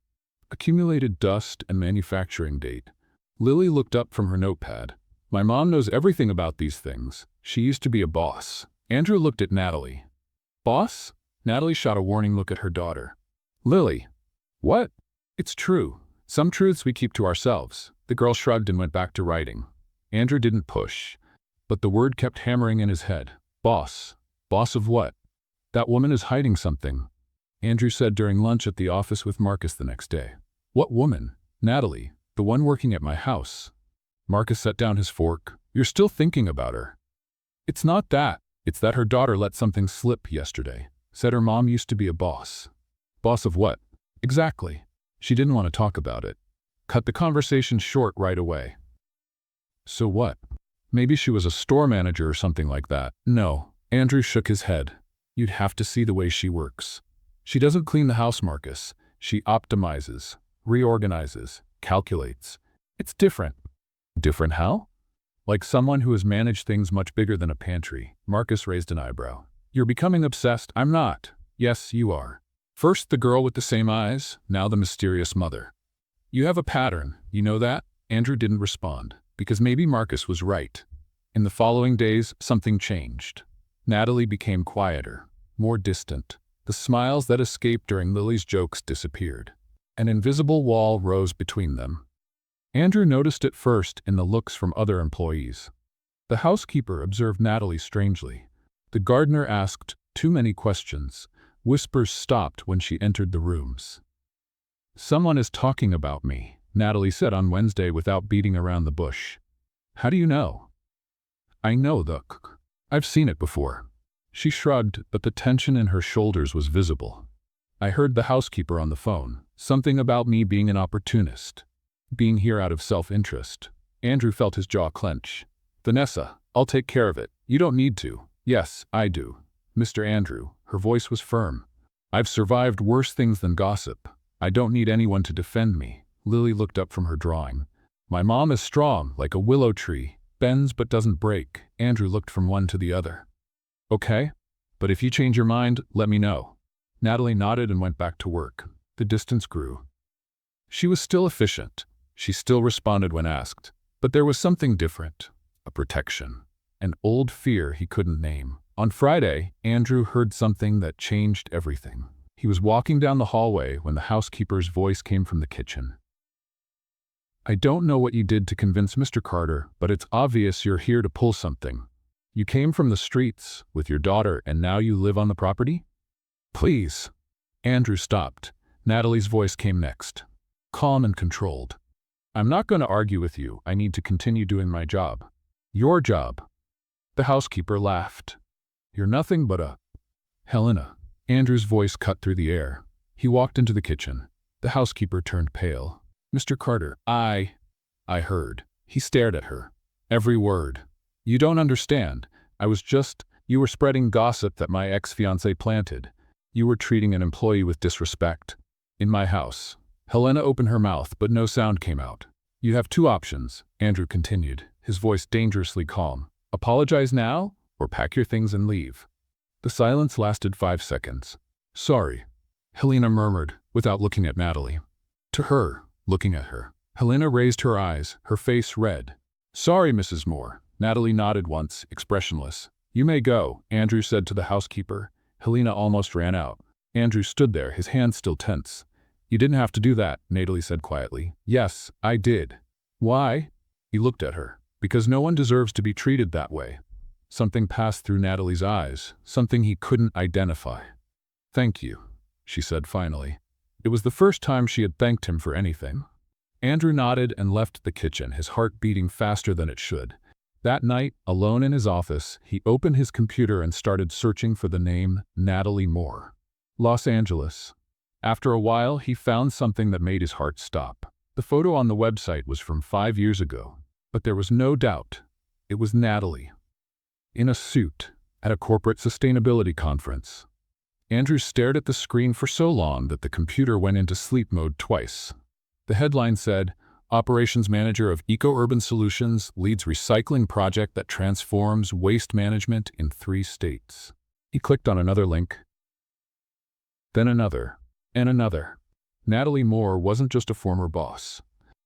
Accumulated dust and manufacturing date. Lily looked up from her notepad. My mom knows everything about these things. She used to be a boss. Andrew looked at Natalie. Boss? Natalie shot a warning look at her daughter. Lily. What? It's true. Some truths we keep to ourselves. The girl shrugged and went back to writing. Andrew didn't push, but the word kept hammering in his head. Boss. Boss of what? That woman is hiding something, Andrew said during lunch at the office with Marcus the next day. What woman? Natalie, the one working at my house. Marcus set down his fork. You're still thinking about her. It's not that. It's that her daughter let something slip yesterday. Said her mom used to be a boss. Boss of what? Exactly. She didn't want to talk about it. Cut the conversation short right away. So what? Maybe she was a store manager or something like that. No. Andrew shook his head. You'd have to see the way she works. She doesn't clean the house, Marcus. She optimizes, reorganizes, calculates. It's different. Different how? Like someone who has managed things much bigger than a pantry. Marcus raised an eyebrow. You're becoming obsessed. I'm not. Yes, you are. First the girl with the same eyes, now the mysterious mother. You have a pattern, you know that? Andrew didn't respond, because maybe Marcus was right. In the following days, something changed. Natalie became quieter, more distant. The smiles that escaped during Lily's jokes disappeared. An invisible wall rose between them. Andrew noticed it first in the looks from other employees. The housekeeper observed Natalie strangely. The gardener asked too many questions. Whispers stopped when she entered the rooms. Someone is talking about me, Natalie said on Wednesday without beating around the bush. How do you know? I know I've seen it before. She shrugged, but the tension in her shoulders was visible. I heard the housekeeper on the phone. Something about me being an opportunist. Being here out of self-interest. Andrew felt his jaw clench. Vanessa, I'll take care of it. You don't need to. Yes, I do. Mr. Andrew, her voice was firm. I've survived worse things than gossip. I don't need anyone to defend me. Lily looked up from her drawing. My mom is strong, like a willow tree. Bends but doesn't break. Andrew looked from one to the other. Okay, but if you change your mind, let me know. Natalie nodded and went back to work. The distance grew. She was still efficient. She still responded when asked. But there was something different. A protection. An old fear he couldn't name. On Friday, Andrew heard something that changed everything. He was walking down the hallway when the housekeeper's voice came from the kitchen. I don't know what you did to convince Mr. Carter, but it's obvious you're here to pull something. You came from the streets with your daughter and now you live on the property? Please. Andrew stopped. Natalie's voice came next. Calm and controlled. I'm not going to argue with you. I need to continue doing my job. Your job. The housekeeper laughed. You're nothing but a... Helena. Andrew's voice cut through the air. He walked into the kitchen. The housekeeper turned pale. Mr. Carter, I heard. He stared at her. Every word. You don't understand. You were spreading gossip that my ex-fiancé planted. You were treating an employee with disrespect. In my house. Helena opened her mouth, but no sound came out. You have two options, Andrew continued, his voice dangerously calm. Apologize now, or pack your things and leave. The silence lasted 5 seconds. Sorry, Helena murmured, without looking at Natalie. To her, looking at her. Helena raised her eyes, her face red. Sorry, Mrs. Moore. Natalie nodded once, expressionless. "You may go," Andrew said to the housekeeper. Helena almost ran out. Andrew stood there, his hands still tense. "You didn't have to do that," Natalie said quietly. "Yes, I did." "Why?" He looked at her. "Because no one deserves to be treated that way." Something passed through Natalie's eyes, something he couldn't identify. "Thank you," she said finally. It was the first time she had thanked him for anything. Andrew nodded and left the kitchen, his heart beating faster than it should. That night, alone in his office, he opened his computer and started searching for the name Natalie Moore. Los Angeles. After a while, he found something that made his heart stop. The photo on the website was from 5 years ago, but there was no doubt. It was Natalie. In a suit, at a corporate sustainability conference. Andrew stared at the screen for so long that the computer went into sleep mode twice. The headline said, "Operations Manager of Eco-Urban Solutions leads recycling project that transforms waste management in 3 states." He clicked on another link, then another, and another. Natalie Moore wasn't just a former boss.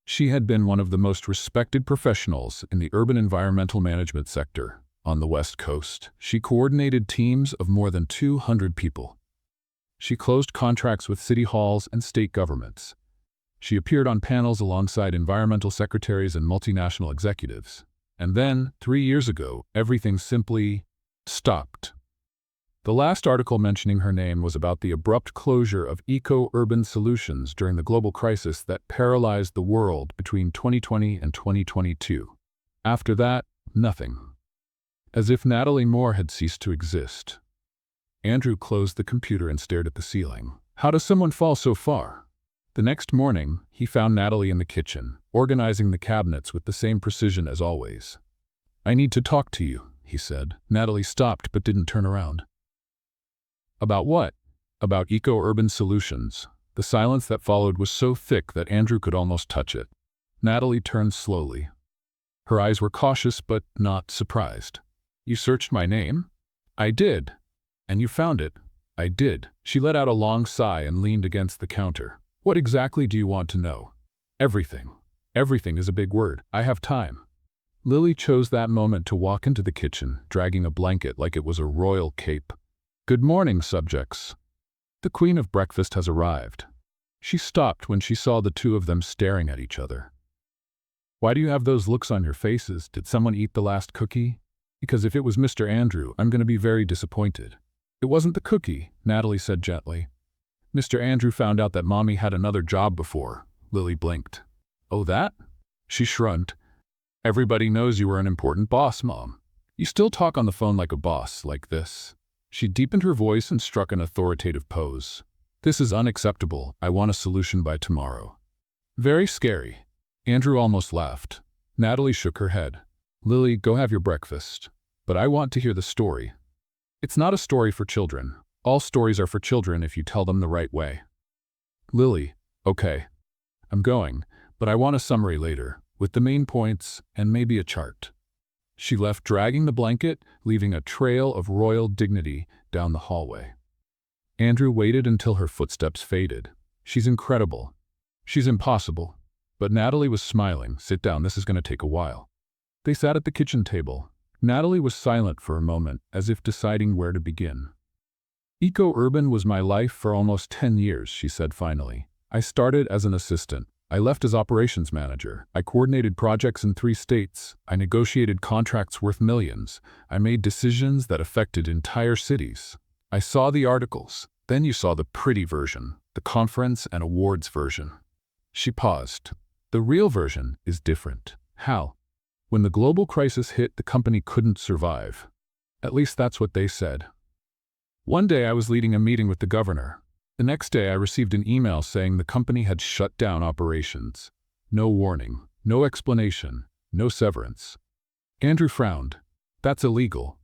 She had been one of the most respected professionals in the urban environmental management sector. On the West Coast, she coordinated teams of more than 200 people. She closed contracts with city halls and state governments. She appeared on panels alongside environmental secretaries and multinational executives. And then, 3 years ago, everything simply stopped. The last article mentioning her name was about the abrupt closure of Eco-Urban Solutions during the global crisis that paralyzed the world between 2020 and 2022. After that, nothing. As if Natalie Moore had ceased to exist. Andrew closed the computer and stared at the ceiling. How does someone fall so far? The next morning, he found Natalie in the kitchen, organizing the cabinets with the same precision as always. "I need to talk to you," he said. Natalie stopped but didn't turn around. "About what?" "About Eco-Urban Solutions." The silence that followed was so thick that Andrew could almost touch it. Natalie turned slowly. Her eyes were cautious but not surprised. "You searched my name?" "I did." "And you found it?" "I did." She let out a long sigh and leaned against the counter. "What exactly do you want to know?" "Everything." "Everything is a big word. I have time." Lily chose that moment to walk into the kitchen, dragging a blanket like it was a royal cape. "Good morning, subjects. The queen of breakfast has arrived." She stopped when she saw the two of them staring at each other. "Why do you have those looks on your faces? Did someone eat the last cookie?" "Because if it was Mr. Andrew, I'm going to be very disappointed." "It wasn't the cookie," Natalie said gently. "Mr. Andrew found out that Mommy had another job before." Lily blinked. "Oh, that?" She shrugged. "Everybody knows you were an important boss, Mom. You still talk on the phone like a boss, like this." She deepened her voice and struck an authoritative pose. "This is unacceptable. I want a solution by tomorrow." "Very scary." Andrew almost laughed. Natalie shook her head. "Lily, go have your breakfast. But I want to hear the story." "It's not a story for children. All stories are for children if you tell them the right way." "Lily, okay. I'm going, but I want a summary later, with the main points and maybe a chart." She left, dragging the blanket, leaving a trail of royal dignity down the hallway. Andrew waited until her footsteps faded. "She's incredible. She's impossible." But Natalie was smiling. "Sit down, this is going to take a while." They sat at the kitchen table. Natalie was silent for a moment, as if deciding where to begin. "Eco-Urban was my life for almost 10 years, she said finally. "I started as an assistant. I left as operations manager. I coordinated projects in 3 states. I negotiated contracts worth millions. I made decisions that affected entire cities. I saw the articles. Then you saw the pretty version, the conference and awards version." She paused. "The real version is different." "How?" "When the global crisis hit, the company couldn't survive. At least that's what they said. One day I was leading a meeting with the governor. The next day I received an email saying the company had shut down operations. No warning, no explanation, no severance." Andrew frowned. "That's illegal."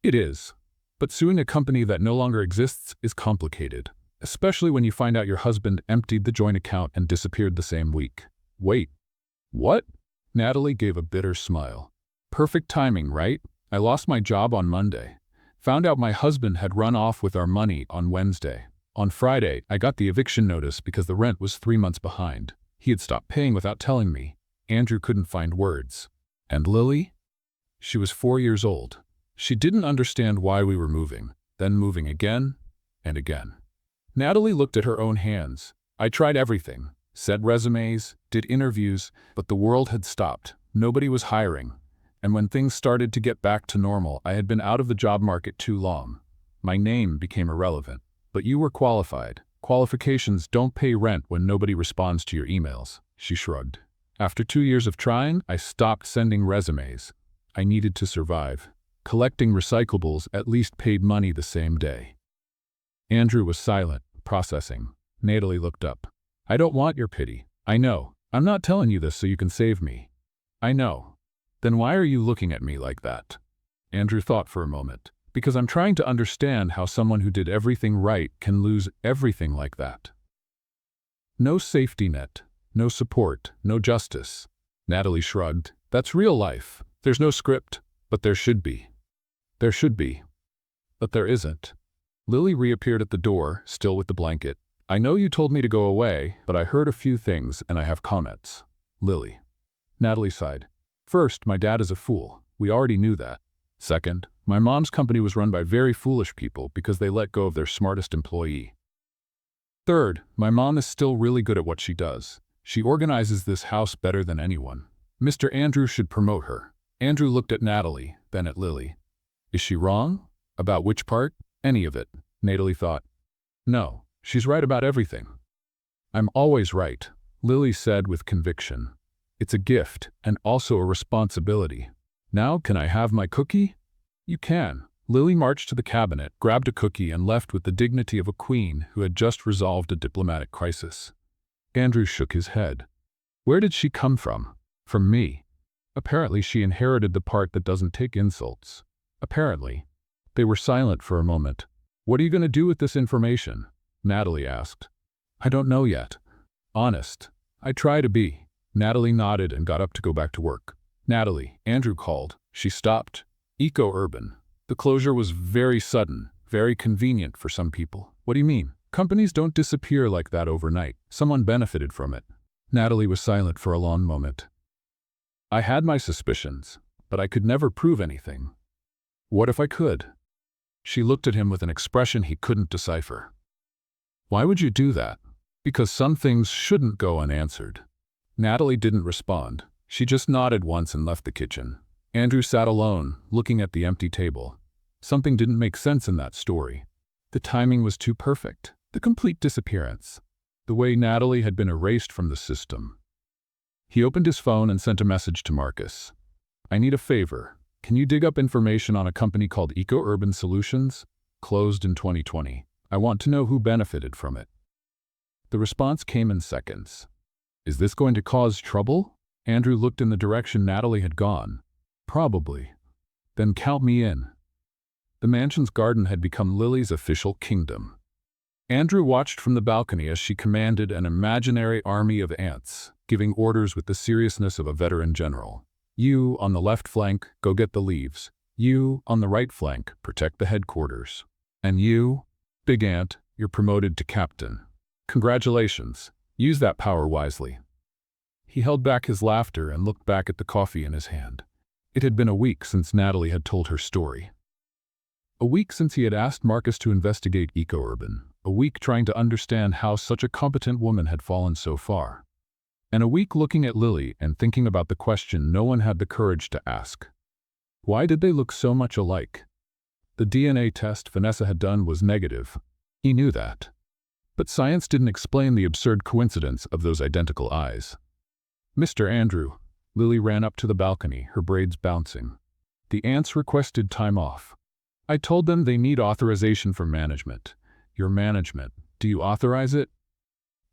"It is. But suing a company that no longer exists is complicated, especially when you find out your husband emptied the joint account and disappeared the same week." "Wait. What?" Natalie gave a bitter smile. "Perfect timing, right? I lost my job on Monday. Found out my husband had run off with our money on Wednesday. On Friday, I got the eviction notice because the rent was 3 months behind. He had stopped paying without telling me." Andrew couldn't find words. "And Lily?" "She was 4 years old." She didn't understand why we were moving, then moving again and again. Natalie looked at her own hands. I tried everything, sent resumes, did interviews, but the world had stopped. Nobody was hiring. And when things started to get back to normal, I had been out of the job market too long. My name became irrelevant. But you were qualified. Qualifications don't pay rent when nobody responds to your emails. She shrugged. After 2 years of trying, I stopped sending resumes. I needed to survive. Collecting recyclables at least paid money the same day. Andrew was silent, processing. Natalie looked up. I don't want your pity. I know. I'm not telling you this so you can save me. I know. Then why are you looking at me like that? Andrew thought for a moment. Because I'm trying to understand how someone who did everything right can lose everything like that. No safety net, no support, no justice. Natalie shrugged. That's real life. There's no script, but there should be. There should be. But there isn't. Lily reappeared at the door, still with the blanket. I know you told me to go away, but I heard a few things and I have comments. Lily. Natalie sighed. First, my dad is a fool. We already knew that. Second, my mom's company was run by very foolish people because they let go of their smartest employee. Third, my mom is still really good at what she does. She organizes this house better than anyone. Mr. Andrew should promote her. Andrew looked at Natalie, then at Lily. Is she wrong? About which part? Any of it, Natalie thought. No, she's right about everything. I'm always right, Lily said with conviction. It's a gift and also a responsibility. Now can I have my cookie? You can. Lily marched to the cabinet, grabbed a cookie, and left with the dignity of a queen who had just resolved a diplomatic crisis. Andrew shook his head. Where did she come from? From me. Apparently she inherited the part that doesn't take insults. Apparently. They were silent for a moment. What are you going to do with this information? Natalie asked. I don't know yet. Honest. I try to be. Natalie nodded and got up to go back to work. Natalie, Andrew called. She stopped. Eco-urban. The closure was very sudden, very convenient for some people. What do you mean? Companies don't disappear like that overnight. Someone benefited from it. Natalie was silent for a long moment. I had my suspicions, but I could never prove anything. What if I could? She looked at him with an expression he couldn't decipher. Why would you do that? Because some things shouldn't go unanswered. Natalie didn't respond. She just nodded once and left the kitchen. Andrew sat alone, looking at the empty table. Something didn't make sense in that story. The timing was too perfect. The complete disappearance. The way Natalie had been erased from the system. He opened his phone and sent a message to Marcus. I need a favor. Can you dig up information on a company called Eco-Urban Solutions? Closed in 2020. I want to know who benefited from it. The response came in seconds. Is this going to cause trouble? Andrew looked in the direction Natalie had gone. Probably. Then count me in. The mansion's garden had become Lily's official kingdom. Andrew watched from the balcony as she commanded an imaginary army of ants, giving orders with the seriousness of a veteran general. You, on the left flank, go get the leaves. You, on the right flank, protect the headquarters. And you, big ant, you're promoted to captain. Congratulations. Use that power wisely. He held back his laughter and looked back at the coffee in his hand. It had been a week since Natalie had told her story. A week since he had asked Marcus to investigate Eco-Urban. A week trying to understand how such a competent woman had fallen so far. And a week looking at Lily and thinking about the question no one had the courage to ask. Why did they look so much alike? The DNA test Vanessa had done was negative. He knew that. But science didn't explain the absurd coincidence of those identical eyes. Mr. Andrew. Lily ran up to the balcony, her braids bouncing. The ants requested time off. I told them they need authorization from management. Your management. Do you authorize it?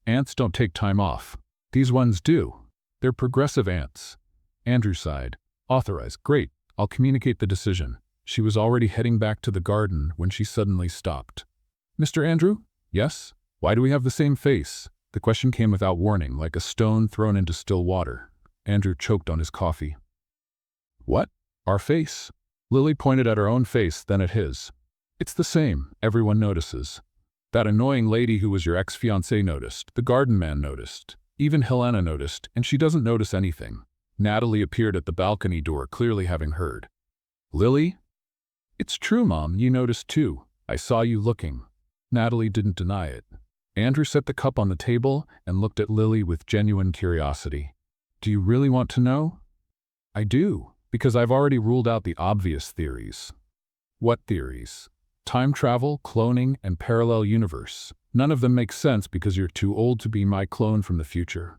Ants don't take time off. These ones do. They're progressive ants. Andrew sighed. Authorize. Great. I'll communicate the decision. She was already heading back to the garden when she suddenly stopped. Mr. Andrew? Yes? Why do we have the same face? The question came without warning, like a stone thrown into still water. Andrew choked on his coffee. What? Our face? Lily pointed at her own face, then at his. It's the same. Everyone notices. That annoying lady who was your ex-fiancé noticed. The garden man noticed. Even Helena noticed, and she doesn't notice anything. Natalie appeared at the balcony door, clearly having heard. Lily? It's true, Mom. You noticed too. I saw you looking. Natalie didn't deny it. Andrew set the cup on the table and looked at Lily with genuine curiosity. Do you really want to know? I do, because I've already ruled out the obvious theories. What theories? Time travel, cloning, and parallel universe. None of them make sense because you're too old to be my clone from the future.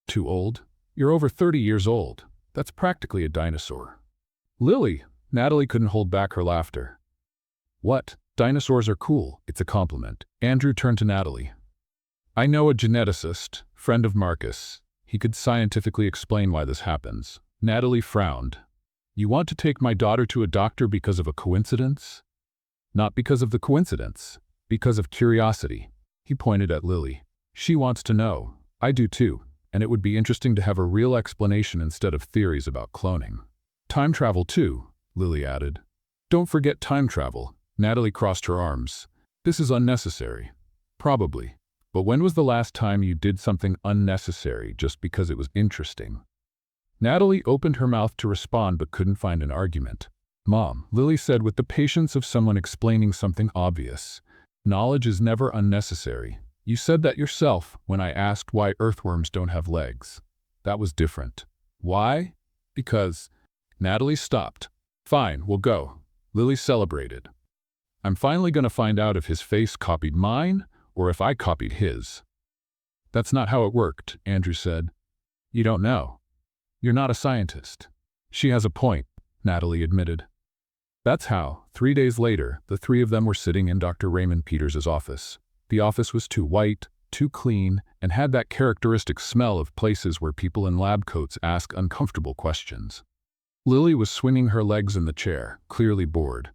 Too old? You're over 30 years old. That's practically a dinosaur. Lily, Natalie couldn't hold back her laughter. What? Dinosaurs are cool. It's a compliment. Andrew turned to Natalie. I know a geneticist, friend of Marcus. He could scientifically explain why this happens. Natalie frowned. You want to take my daughter to a doctor because of a coincidence? Not because of the coincidence. Because of curiosity. He pointed at Lily. She wants to know. I do too. And it would be interesting to have a real explanation instead of theories about cloning. Time travel too, Lily added. Don't forget time travel. Natalie crossed her arms. This is unnecessary. Probably. But when was the last time you did something unnecessary just because it was interesting? Natalie opened her mouth to respond but couldn't find an argument. Mom, Lily said with the patience of someone explaining something obvious. Knowledge is never unnecessary. You said that yourself when I asked why earthworms don't have legs. That was different. Why? Because… Natalie stopped. Fine, we'll go. Lily celebrated. I'm finally going to find out if his face copied mine or if I copied his. That's not how it worked, Andrew said. You don't know. You're not a scientist. She has a point, Natalie admitted. That's how, 3 days later, the three of them were sitting in Dr. Raymond Peters' office. The office was too white, too clean, and had that characteristic smell of places where people in lab coats ask uncomfortable questions. Lily was swinging her legs in the chair, clearly bored.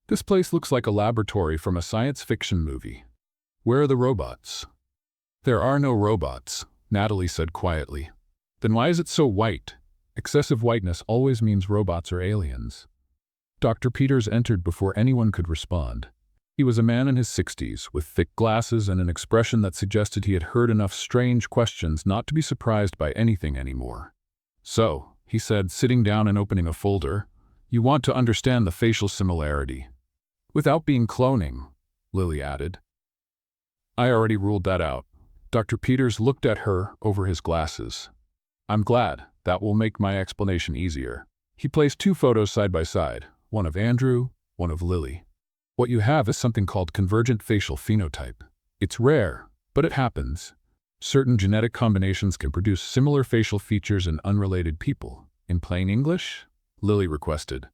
This place looks like a laboratory from a science fiction movie. Where are the robots? There are no robots, Natalie said quietly. Then why is it so white? Excessive whiteness always means robots are aliens. Dr. Peters entered before anyone could respond. He was a man in his 60s, with thick glasses and an expression that suggested he had heard enough strange questions not to be surprised by anything anymore. So, he said, sitting down and opening a folder, you want to understand the facial similarity. Without being cloning, Lily added. I already ruled that out. Dr. Peters looked at her over his glasses. I'm glad. That will make my explanation easier. He placed 2 photos side by side, one of Andrew, one of Lily. What you have is something called convergent facial phenotype. It's rare, but it happens. Certain genetic combinations can produce similar facial features in unrelated people. In plain English? Lily requested.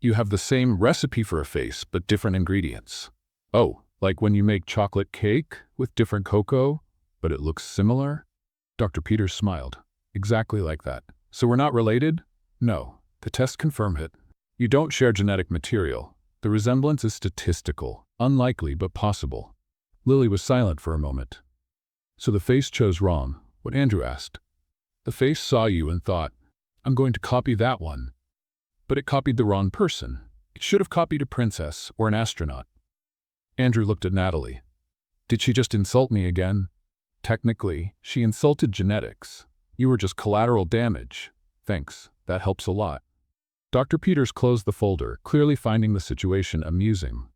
You have the same recipe for a face, but different ingredients. Oh, like when you make chocolate cake with different cocoa, but it looks similar? Dr. Peters smiled. Exactly like that. So we're not related? No. The tests confirm it. You don't share genetic material. The resemblance is statistical, unlikely but possible. Lily was silent for a moment. So the face chose wrong, what Andrew asked. The face saw you and thought, I'm going to copy that one. But it copied the wrong person. It should have copied a princess or an astronaut. Andrew looked at Natalie. Did she just insult me again? Technically, she insulted genetics. You were just collateral damage. Thanks, that helps a lot. Dr. Peters closed the folder, clearly finding the situation amusing.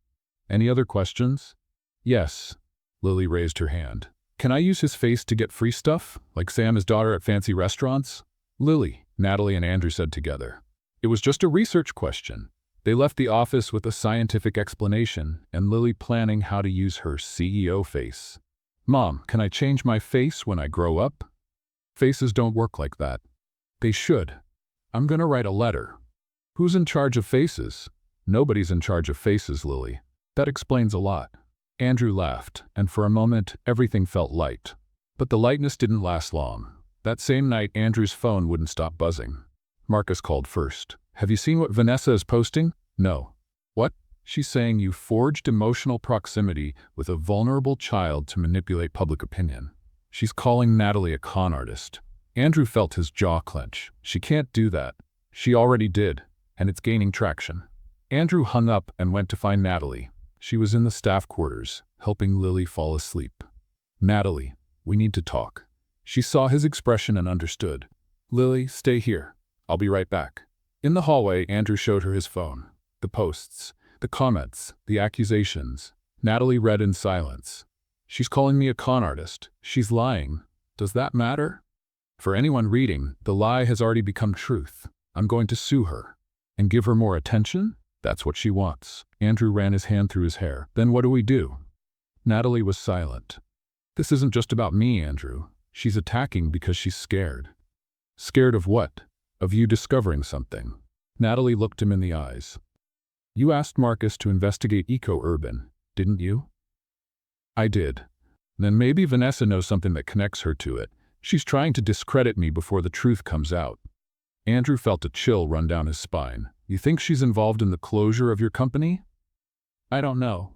Any other questions? Yes. Lily raised her hand. Can I use his face to get free stuff, like Sam his daughter at fancy restaurants? Lily, Natalie and Andrew said together. It was just a research question. They left the office with a scientific explanation and Lily planning how to use her CEO face. Mom, can I change my face when I grow up? Faces don't work like that. They should. I'm gonna write a letter. Who's in charge of faces? Nobody's in charge of faces, Lily. That explains a lot. Andrew laughed, and for a moment, everything felt light. But the lightness didn't last long. That same night, Andrew's phone wouldn't stop buzzing. Marcus called first. Have you seen what Vanessa is posting? No. What? She's saying you forged emotional proximity with a vulnerable child to manipulate public opinion. She's calling Natalie a con artist. Andrew felt his jaw clench. She can't do that. She already did, and it's gaining traction. Andrew hung up and went to find Natalie. She was in the staff quarters, helping Lily fall asleep. Natalie, we need to talk. She saw his expression and understood. Lily, stay here. I'll be right back. In the hallway, Andrew showed her his phone. The posts, the comments, the accusations. Natalie read in silence. She's calling me a con artist. She's lying. Does that matter? For anyone reading, the lie has already become truth. I'm going to sue her. And give her more attention? That's what she wants. Andrew ran his hand through his hair. Then what do we do? Natalie was silent. This isn't just about me, Andrew. She's attacking because she's scared. Scared of what? Of you discovering something. Natalie looked him in the eyes. You asked Marcus to investigate Eco-Urban, didn't you? I did. Then maybe Vanessa knows something that connects her to it. She's trying to discredit me before the truth comes out. Andrew felt a chill run down his spine. You think she's involved in the closure of your company? I don't know.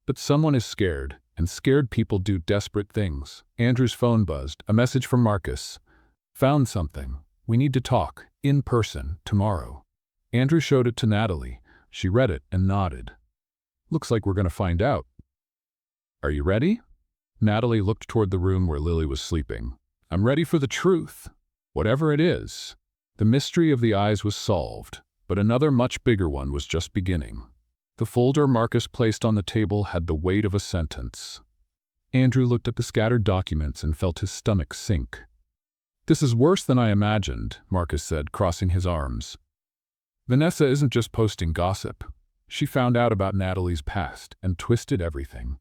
But someone is scared, and scared people do desperate things. Andrew's phone buzzed. A message from Marcus. Found something. We need to talk, in person, tomorrow. Andrew showed it to Natalie. She read it and nodded. Looks like we're going to find out. Are you ready? Natalie looked toward the room where Lily was sleeping. I'm ready for the truth. Whatever it is. The mystery of the eyes was solved, but another much bigger one was just beginning. The folder Marcus placed on the table had the weight of a sentence. Andrew looked at the scattered documents and felt his stomach sink. This is worse than I imagined, Marcus said, crossing his arms. Vanessa isn't just posting gossip. She found out about Natalie's past and twisted everything.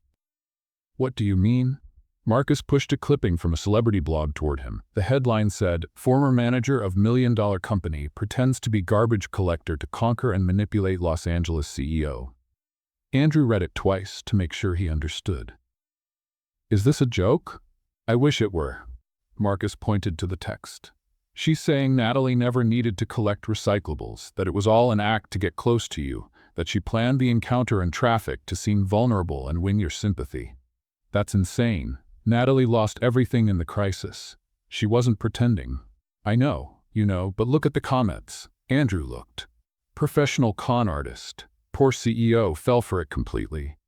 What do you mean? Marcus pushed a clipping from a celebrity blog toward him. The headline said, Former manager of $1 million company pretends to be garbage collector to conquer and manipulate Los Angeles CEO. Andrew read it twice to make sure he understood. Is this a joke? I wish it were. Marcus pointed to the text. She's saying Natalie never needed to collect recyclables, that it was all an act to get close to you, that she planned the encounter in traffic to seem vulnerable and win your sympathy. That's insane. Natalie lost everything in the crisis. She wasn't pretending. I know, you know, but look at the comments. Andrew looked. Professional con artist. Poor CEO fell for it completely.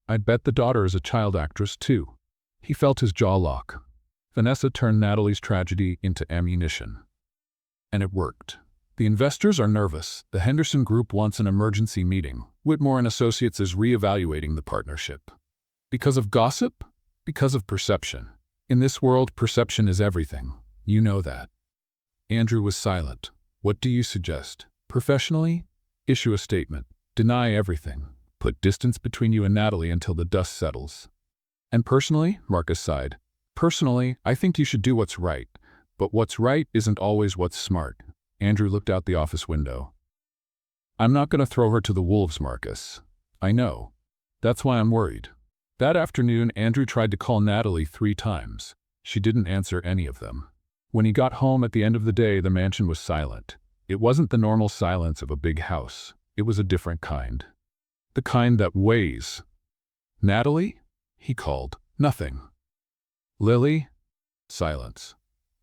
I'd bet the daughter is a child actress too. He felt his jaw lock. Vanessa turned Natalie's tragedy into ammunition. And it worked. The investors are nervous. The Henderson Group wants an emergency meeting. Whitmore and Associates is reevaluating the partnership. Because of gossip? Because of perception. In this world, perception is everything. You know that. Andrew was silent. What do you suggest? Professionally? Issue a statement. Deny everything. Put distance between you and Natalie until the dust settles. And personally? Marcus sighed. Personally, I think you should do what's right. But what's right isn't always what's smart. Andrew looked out the office window. I'm not going to throw her to the wolves, Marcus. I know. That's why I'm worried. That afternoon, Andrew tried to call Natalie 3 times. She didn't answer any of them. When he got home at the end of the day, the mansion was silent. It wasn't the normal silence of a big house. It was a different kind. The kind that weighs. Natalie? He called. Nothing. Lily? Silence.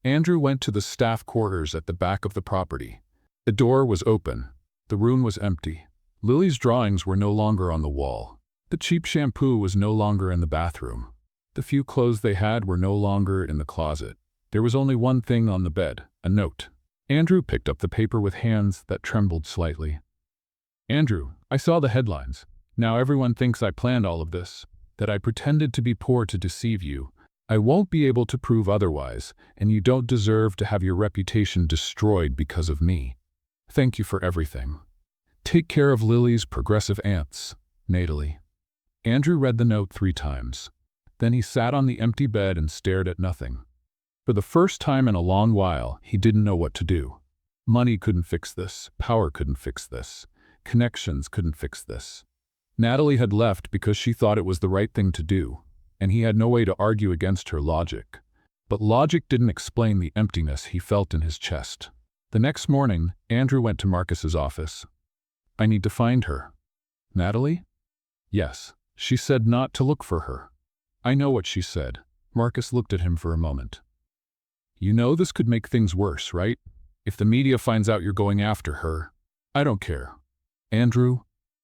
Andrew went to the staff quarters at the back of the property. The door was open. The room was empty. Lily's drawings were no longer on the wall. The cheap shampoo was no longer in the bathroom. The few clothes they had were no longer in the closet. There was only one thing on the bed, a note. Andrew picked up the paper with hands that trembled slightly. Andrew, I saw the headlines. Now everyone thinks I planned all of this, that I pretended to be poor to deceive you. I won't be able to prove otherwise, and you don't deserve to have your reputation destroyed because of me. Thank you for everything. Take care of Lily's progressive aunts, Natalie. Andrew read the note 3 times. Then he sat on the empty bed and stared at nothing. For the first time in a long while, he didn't know what to do. Money couldn't fix this. Power couldn't fix this. Connections couldn't fix this. Natalie had left because she thought it was the right thing to do, and he had no way to argue against her logic. But logic didn't explain the emptiness he felt in his chest. The next morning, Andrew went to Marcus's office. I need to find her. Natalie? Yes. She said not to look for her. I know what she said. Marcus looked at him for a moment. You know this could make things worse, right? If the media finds out you're going after her. I don't care. Andrew,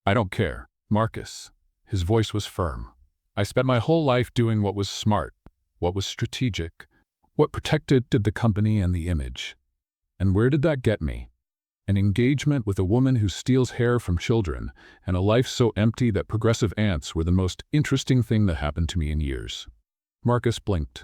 I don't care. Marcus. His voice was firm. I spent my whole life doing what was smart, what was strategic, what protected the company and the image. And where did that get me? An engagement with a woman who steals hair from children, and a life so empty that progressive ants were the most interesting thing that happened to me in years. Marcus blinked.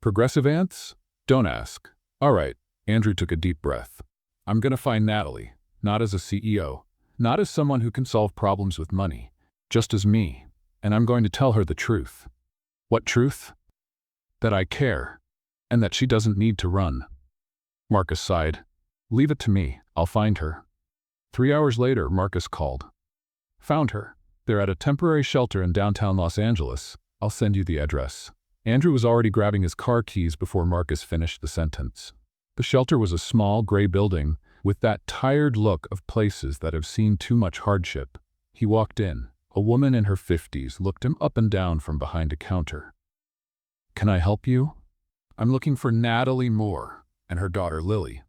Progressive ants? Don't ask. All right, Andrew took a deep breath. I'm gonna find Natalie, not as a CEO, not as someone who can solve problems with money, just as me, and I'm going to tell her the truth. What truth? That I care, and that she doesn't need to run. Marcus sighed. Leave it to me, I'll find her. 3 hours later, Marcus called. Found her. They're at a temporary shelter in downtown Los Angeles. I'll send you the address. Andrew was already grabbing his car keys before Marcus finished the sentence. The shelter was a small, gray building with that tired look of places that have seen too much hardship. He walked in. A woman in her 50s looked him up and down from behind a counter. Can I help you? I'm looking for Natalie Moore and her daughter Lily.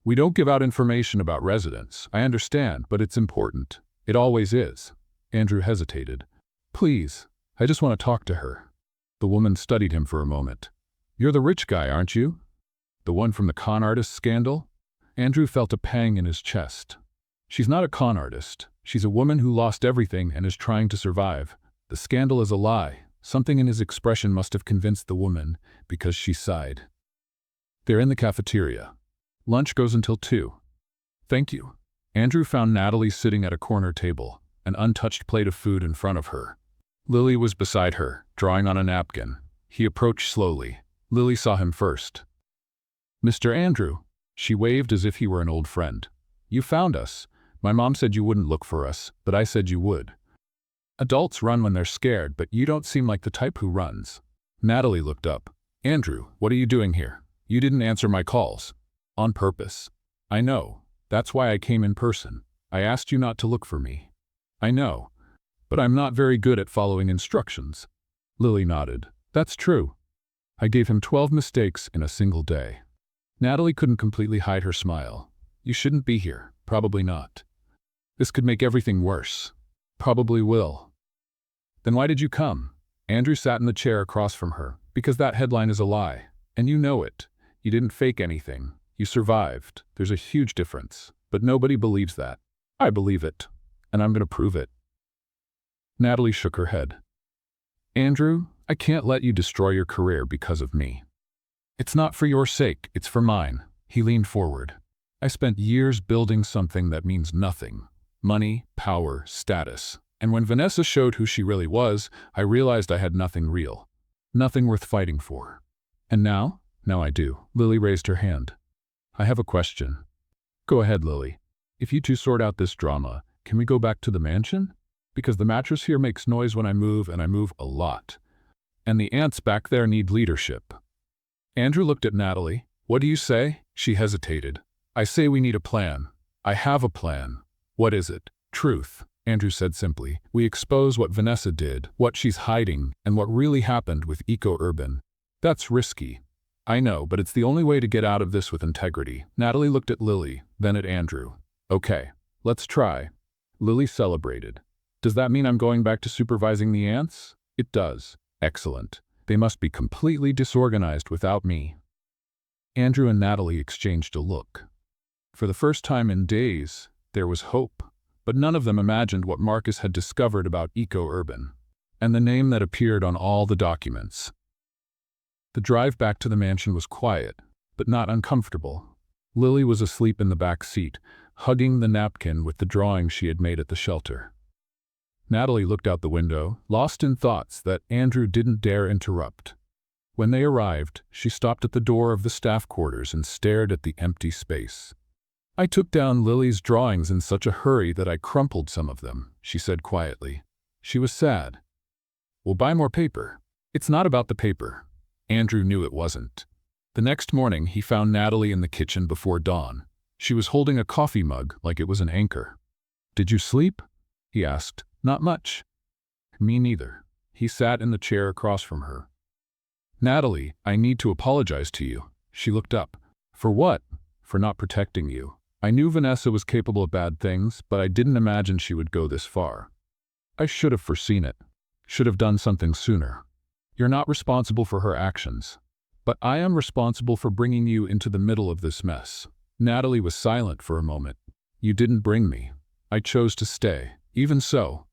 We don't give out information about residents, I understand, but it's important. It always is. Andrew hesitated. Please, I just want to talk to her. The woman studied him for a moment. You're the rich guy, aren't you? The one from the con artist scandal? Andrew felt a pang in his chest. She's not a con artist. She's a woman who lost everything and is trying to survive. The scandal is a lie. Something in his expression must have convinced the woman, because she sighed. They're in the cafeteria. Lunch goes until 2. Thank you. Andrew found Natalie sitting at a corner table, an untouched plate of food in front of her. Lily was beside her, drawing on a napkin. He approached slowly. Lily saw him first. Mr. Andrew. She waved as if he were an old friend. You found us. My mom said you wouldn't look for us, but I said you would. Adults run when they're scared, but you don't seem like the type who runs. Natalie looked up. Andrew, what are you doing here? You didn't answer my calls. On purpose. I know. That's why I came in person. I asked you not to look for me. I know. But I'm not very good at following instructions. Lily nodded. That's true. I gave him 12 mistakes in a single day. Natalie couldn't completely hide her smile. You shouldn't be here. Probably not. This could make everything worse. Probably will. Then why did you come? Andrew sat in the chair across from her. Because that headline is a lie. And you know it. You didn't fake anything. You survived. There's a huge difference. But nobody believes that. I believe it. And I'm going to prove it. Natalie shook her head. Andrew, I can't let you destroy your career because of me. It's not for your sake, it's for mine. He leaned forward. I spent years building something that means nothing. Money, power, status. And when Vanessa showed who she really was, I realized I had nothing real. Nothing worth fighting for. And now? Now I do. Lily raised her hand. I have a question. Go ahead, Lily. If you two sort out this drama, can we go back to the mansion? Because the mattress here makes noise when I move, and I move a lot. And the ants back there need leadership. Andrew looked at Natalie. What do you say? She hesitated. I say we need a plan. I have a plan. What is it? Truth, Andrew said simply. We expose what Vanessa did, what she's hiding, and what really happened with Eco-Urban. That's risky. I know, but it's the only way to get out of this with integrity. Natalie looked at Lily, then at Andrew. Okay, let's try. Lily celebrated. Does that mean I'm going back to supervising the ants? It does. Excellent. They must be completely disorganized without me. Andrew and Natalie exchanged a look. For the first time in days, there was hope, but none of them imagined what Marcus had discovered about Eco-Urban, and the name that appeared on all the documents. The drive back to the mansion was quiet, but not uncomfortable. Lily was asleep in the back seat, hugging the napkin with the drawing she had made at the shelter. Natalie looked out the window, lost in thoughts that Andrew didn't dare interrupt. When they arrived, she stopped at the door of the staff quarters and stared at the empty space. I took down Lily's drawings in such a hurry that I crumpled some of them, she said quietly. She was sad. We'll buy more paper. It's not about the paper. Andrew knew it wasn't. The next morning, he found Natalie in the kitchen before dawn. She was holding a coffee mug like it was an anchor. Did you sleep? He asked. Not much. Me neither. He sat in the chair across from her. Natalie, I need to apologize to you. She looked up. For what? For not protecting you. I knew Vanessa was capable of bad things, but I didn't imagine she would go this far. I should have foreseen it. Should have done something sooner. You're not responsible for her actions. But I am responsible for bringing you into the middle of this mess. Natalie was silent for a moment. You didn't bring me. I chose to stay. Even so,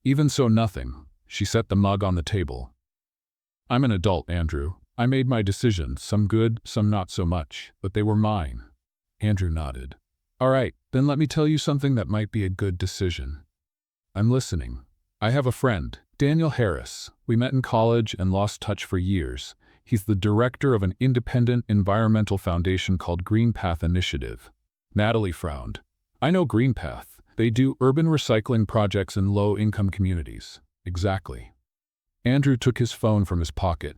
nothing. She set the mug on the table. I'm an adult, Andrew. I made my decisions, some good, some not so much, but they were mine. Andrew nodded. All right, then let me tell you something that might be a good decision. I'm listening. I have a friend, Daniel Harris. We met in college and lost touch for years. He's the director of an independent environmental foundation called Green Path Initiative. Natalie frowned. I know Green Path. They do urban recycling projects in low-income communities. Exactly. Andrew took his phone from his pocket.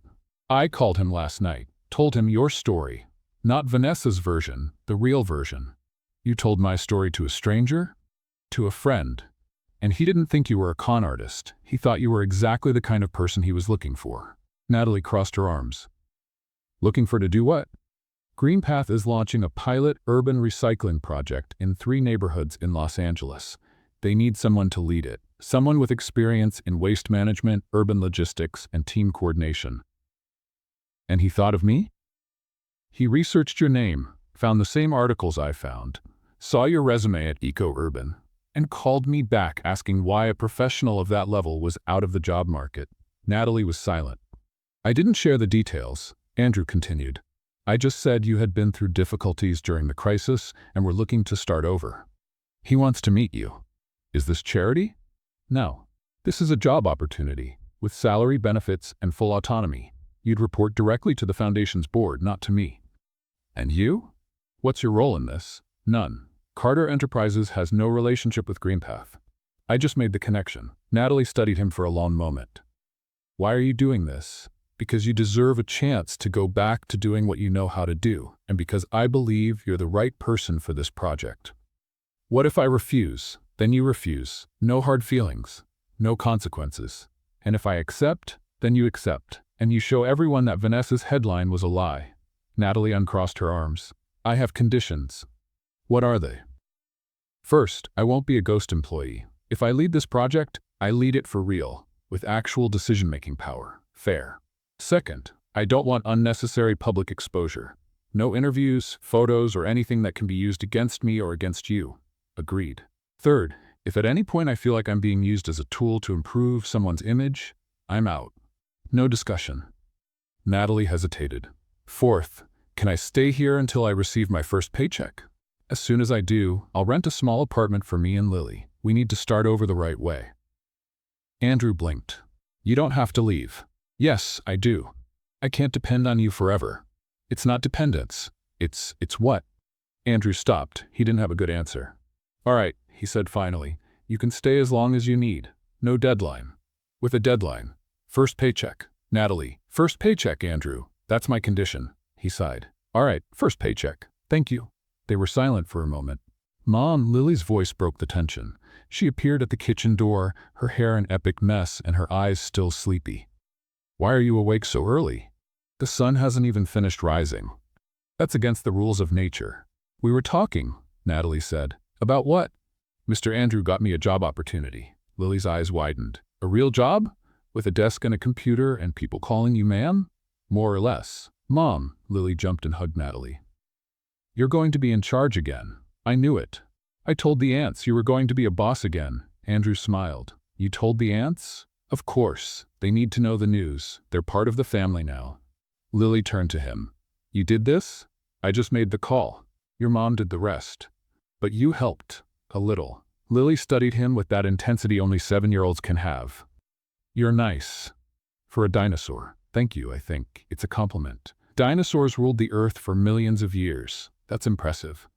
I called him last night, told him your story. Not Vanessa's version, the real version. You told my story to a stranger? To a friend. And he didn't think you were a con artist. He thought you were exactly the kind of person he was looking for. Natalie crossed her arms. Looking for to do what? Green Path is launching a pilot urban recycling project in 3 neighborhoods in Los Angeles. They need someone to lead it. Someone with experience in waste management, urban logistics, and team coordination. And he thought of me? He researched your name, found the same articles I found, saw your resume at EcoUrban, and called me back asking why a professional of that level was out of the job market. Natalie was silent. I didn't share the details, Andrew continued. I just said you had been through difficulties during the crisis and were looking to start over. He wants to meet you. Is this charity? No. This is a job opportunity, with salary, benefits, and full autonomy. You'd report directly to the foundation's board, not to me. And you? What's your role in this? None. Carter Enterprises has no relationship with Green Path. I just made the connection. Natalie studied him for a long moment. Why are you doing this? Because you deserve a chance to go back to doing what you know how to do, and because I believe you're the right person for this project. What if I refuse? Then you refuse. No hard feelings. No consequences. And if I accept, then you accept, and you show everyone that Vanessa's headline was a lie. Natalie uncrossed her arms. I have conditions. What are they? First, I won't be a ghost employee. If I lead this project, I lead it for real, with actual decision-making power. Fair. Second, I don't want unnecessary public exposure. No interviews, photos, or anything that can be used against me or against you. Agreed. Third, if at any point I feel like I'm being used as a tool to improve someone's image, I'm out. No discussion. Natalie hesitated. Fourth, can I stay here until I receive my first paycheck? As soon as I do, I'll rent a small apartment for me and Lily. We need to start over the right way. Andrew blinked. You don't have to leave. Yes, I do. I can't depend on you forever. It's not dependence. It's what? Andrew stopped. He didn't have a good answer. All right, he said finally. You can stay as long as you need. No deadline. With a deadline. First paycheck. Natalie. First paycheck, Andrew. That's my condition. He sighed. All right, first paycheck. Thank you. They were silent for a moment. Mom, Lily's voice broke the tension. She appeared at the kitchen door, her hair an epic mess and her eyes still sleepy. Why are you awake so early? The sun hasn't even finished rising. That's against the rules of nature. We were talking, Natalie said. About what? Mr. Andrew got me a job opportunity. Lily's eyes widened. A real job? With a desk and a computer and people calling you ma'am? More or less. Mom, Lily jumped and hugged Natalie. You're going to be in charge again. I knew it. I told the ants you were going to be a boss again. Andrew smiled. You told the ants? Of course. They need to know the news. They're part of the family now. Lily turned to him. You did this? I just made the call. Your mom did the rest. But you helped. A little. Lily studied him with that intensity only 7-year-olds can have. You're nice. For a dinosaur. Thank you, I think. It's a compliment. Dinosaurs ruled the earth for millions of years. That's impressive.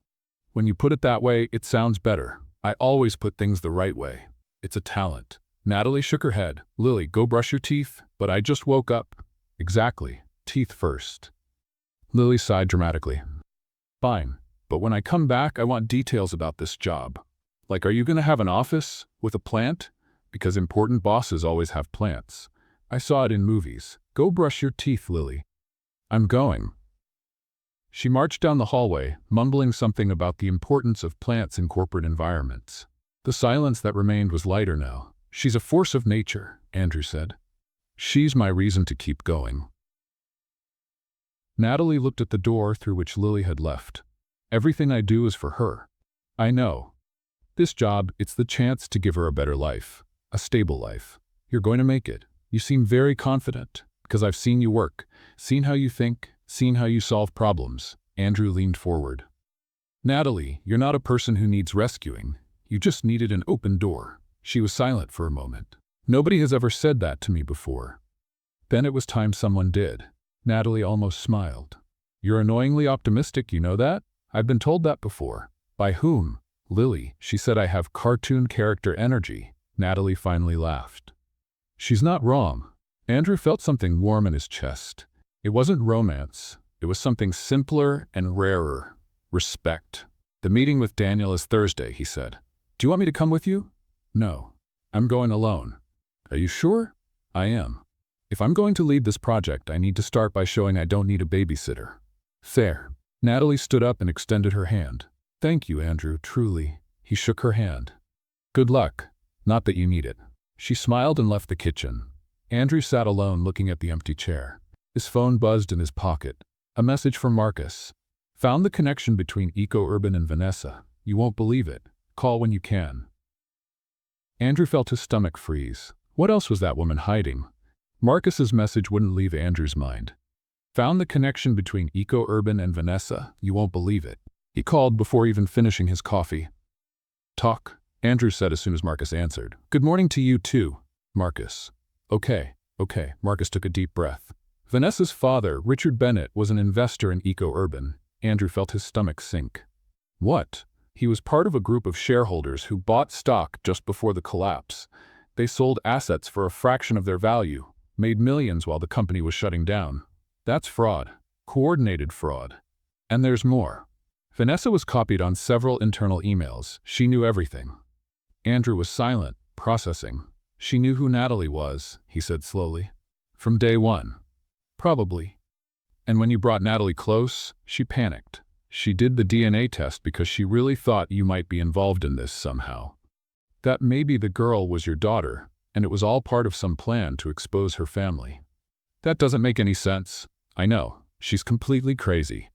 When you put it that way, it sounds better. I always put things the right way. It's a talent. Natalie shook her head. Lily, go brush your teeth. But I just woke up. Exactly. Teeth first. Lily sighed dramatically. Fine. But when I come back, I want details about this job. Like, are you going to have an office? With a plant? Because important bosses always have plants. I saw it in movies. Go brush your teeth, Lily. I'm going. She marched down the hallway, mumbling something about the importance of plants in corporate environments. The silence that remained was lighter now. She's a force of nature, Andrew said. She's my reason to keep going. Natalie looked at the door through which Lily had left. Everything I do is for her. I know. This job, it's the chance to give her a better life. A stable life. You're going to make it. You seem very confident, because I've seen you work, seen how you think, seen how you solve problems. Andrew leaned forward. Natalie, you're not a person who needs rescuing. You just needed an open door. She was silent for a moment. Nobody has ever said that to me before. Then it was time someone did. Natalie almost smiled. You're annoyingly optimistic, you know that? I've been told that before. By whom? Lily. She said I have cartoon character energy. Natalie finally laughed. She's not wrong. Andrew felt something warm in his chest. It wasn't romance. It was something simpler and rarer. Respect. The meeting with Daniel is Thursday, he said. Do you want me to come with you? No. I'm going alone. Are you sure? I am. If I'm going to lead this project, I need to start by showing I don't need a babysitter. Fair. Natalie stood up and extended her hand. Thank you, Andrew, truly. He shook her hand. Good luck. Not that you need it. She smiled and left the kitchen. Andrew sat alone looking at the empty chair. His phone buzzed in his pocket. A message from Marcus. Found the connection between Eco-Urban and Vanessa. You won't believe it. Call when you can. Andrew felt his stomach freeze. What else was that woman hiding? Marcus's message wouldn't leave Andrew's mind. Found the connection between Eco-Urban and Vanessa. You won't believe it. He called before even finishing his coffee. Talk, Andrew said as soon as Marcus answered. Good morning to you too, Marcus. Okay. Marcus took a deep breath. Vanessa's father, Richard Bennett, was an investor in Eco-Urban. Andrew felt his stomach sink. What? He was part of a group of shareholders who bought stock just before the collapse. They sold assets for a fraction of their value, made millions while the company was shutting down. That's fraud. Coordinated fraud. And there's more. Vanessa was copied on several internal emails. She knew everything. Andrew was silent, processing. She knew who Natalie was, he said slowly. From day one. Probably. And when you brought Natalie close, she panicked. She did the DNA test because she really thought you might be involved in this somehow. That maybe the girl was your daughter, and it was all part of some plan to expose her family. That doesn't make any sense. I know, she's completely crazy.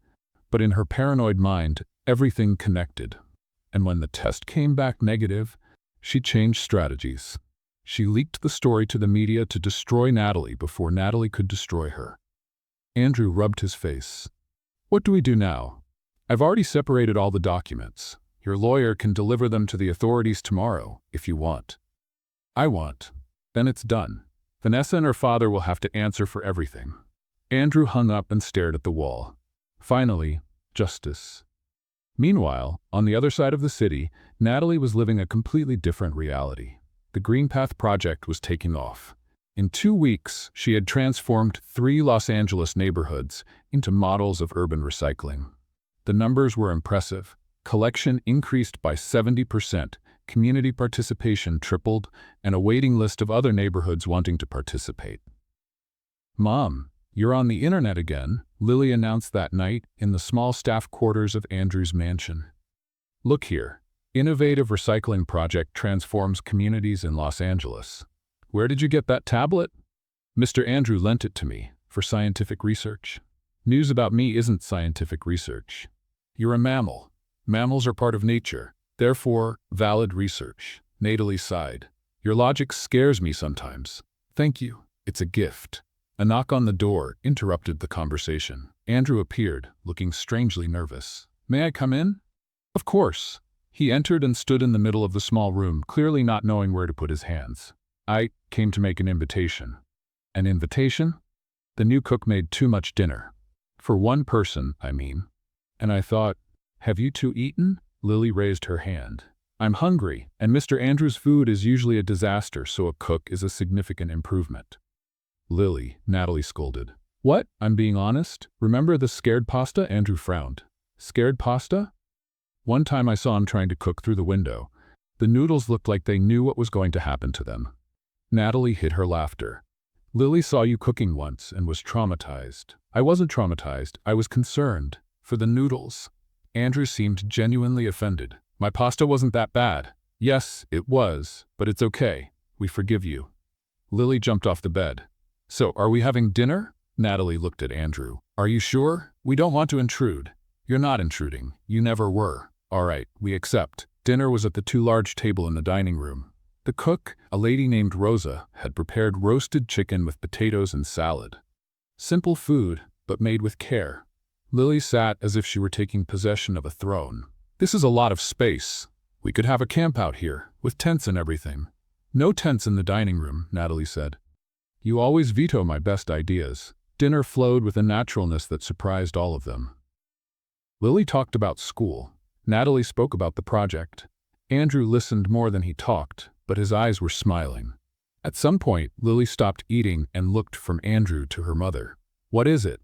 But in her paranoid mind, everything connected. And when the test came back negative, she changed strategies. She leaked the story to the media to destroy Natalie before Natalie could destroy her. Andrew rubbed his face. What do we do now? I've already separated all the documents. Your lawyer can deliver them to the authorities tomorrow, if you want. I want. Then it's done. Vanessa and her father will have to answer for everything. Andrew hung up and stared at the wall. Finally, justice. Meanwhile, on the other side of the city, Natalie was living a completely different reality. The Green Path project was taking off. In 2 weeks, she had transformed 3 Los Angeles neighborhoods into models of urban recycling. The numbers were impressive. Collection increased by 70%, community participation tripled, and a waiting list of other neighborhoods wanting to participate. Mom, you're on the internet again, Lily announced that night in the small staff quarters of Andrew's mansion. Look here. Innovative recycling project transforms communities in Los Angeles. Where did you get that tablet? Mr. Andrew lent it to me for scientific research. News about me isn't scientific research. You're a mammal. Mammals are part of nature, therefore, valid research. Natalie sighed. Your logic scares me sometimes. Thank you. It's a gift. A knock on the door interrupted the conversation. Andrew appeared, looking strangely nervous. May I come in? Of course. He entered and stood in the middle of the small room, clearly not knowing where to put his hands. I came to make an invitation. An invitation? The new cook made too much dinner. For one person, I mean. And I thought, have you two eaten? Lily raised her hand. I'm hungry, and Mr. Andrews' food is usually a disaster, so a cook is a significant improvement. Lily, Natalie scolded. What? I'm being honest. Remember the scared pasta? Andrew frowned. Scared pasta? One time I saw him trying to cook through the window. The noodles looked like they knew what was going to happen to them. Natalie hid her laughter. Lily saw you cooking once and was traumatized. I wasn't traumatized. I was concerned. For the noodles. Andrew seemed genuinely offended. My pasta wasn't that bad. Yes, it was, but it's okay. We forgive you. Lily jumped off the bed. So, are we having dinner? Natalie looked at Andrew. Are you sure? We don't want to intrude. You're not intruding. You never were. All right, we accept. Dinner was at the too large table in the dining room. The cook, a lady named Rosa, had prepared roasted chicken with potatoes and salad. Simple food, but made with care. Lily sat as if she were taking possession of a throne. This is a lot of space. We could have a camp out here, with tents and everything. No tents in the dining room, Natalie said. You always veto my best ideas. Dinner flowed with a naturalness that surprised all of them. Lily talked about school. Natalie spoke about the project. Andrew listened more than he talked, but his eyes were smiling. At some point, Lily stopped eating and looked from Andrew to her mother. What is it?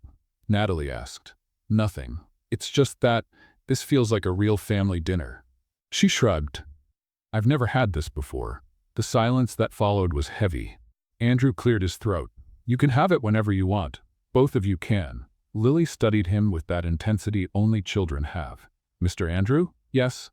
Natalie asked. Nothing. It's just that this feels like a real family dinner. She shrugged. I've never had this before. The silence that followed was heavy. Andrew cleared his throat. You can have it whenever you want. Both of you can. Lily studied him with that intensity only children have. Mr. Andrew? Yes.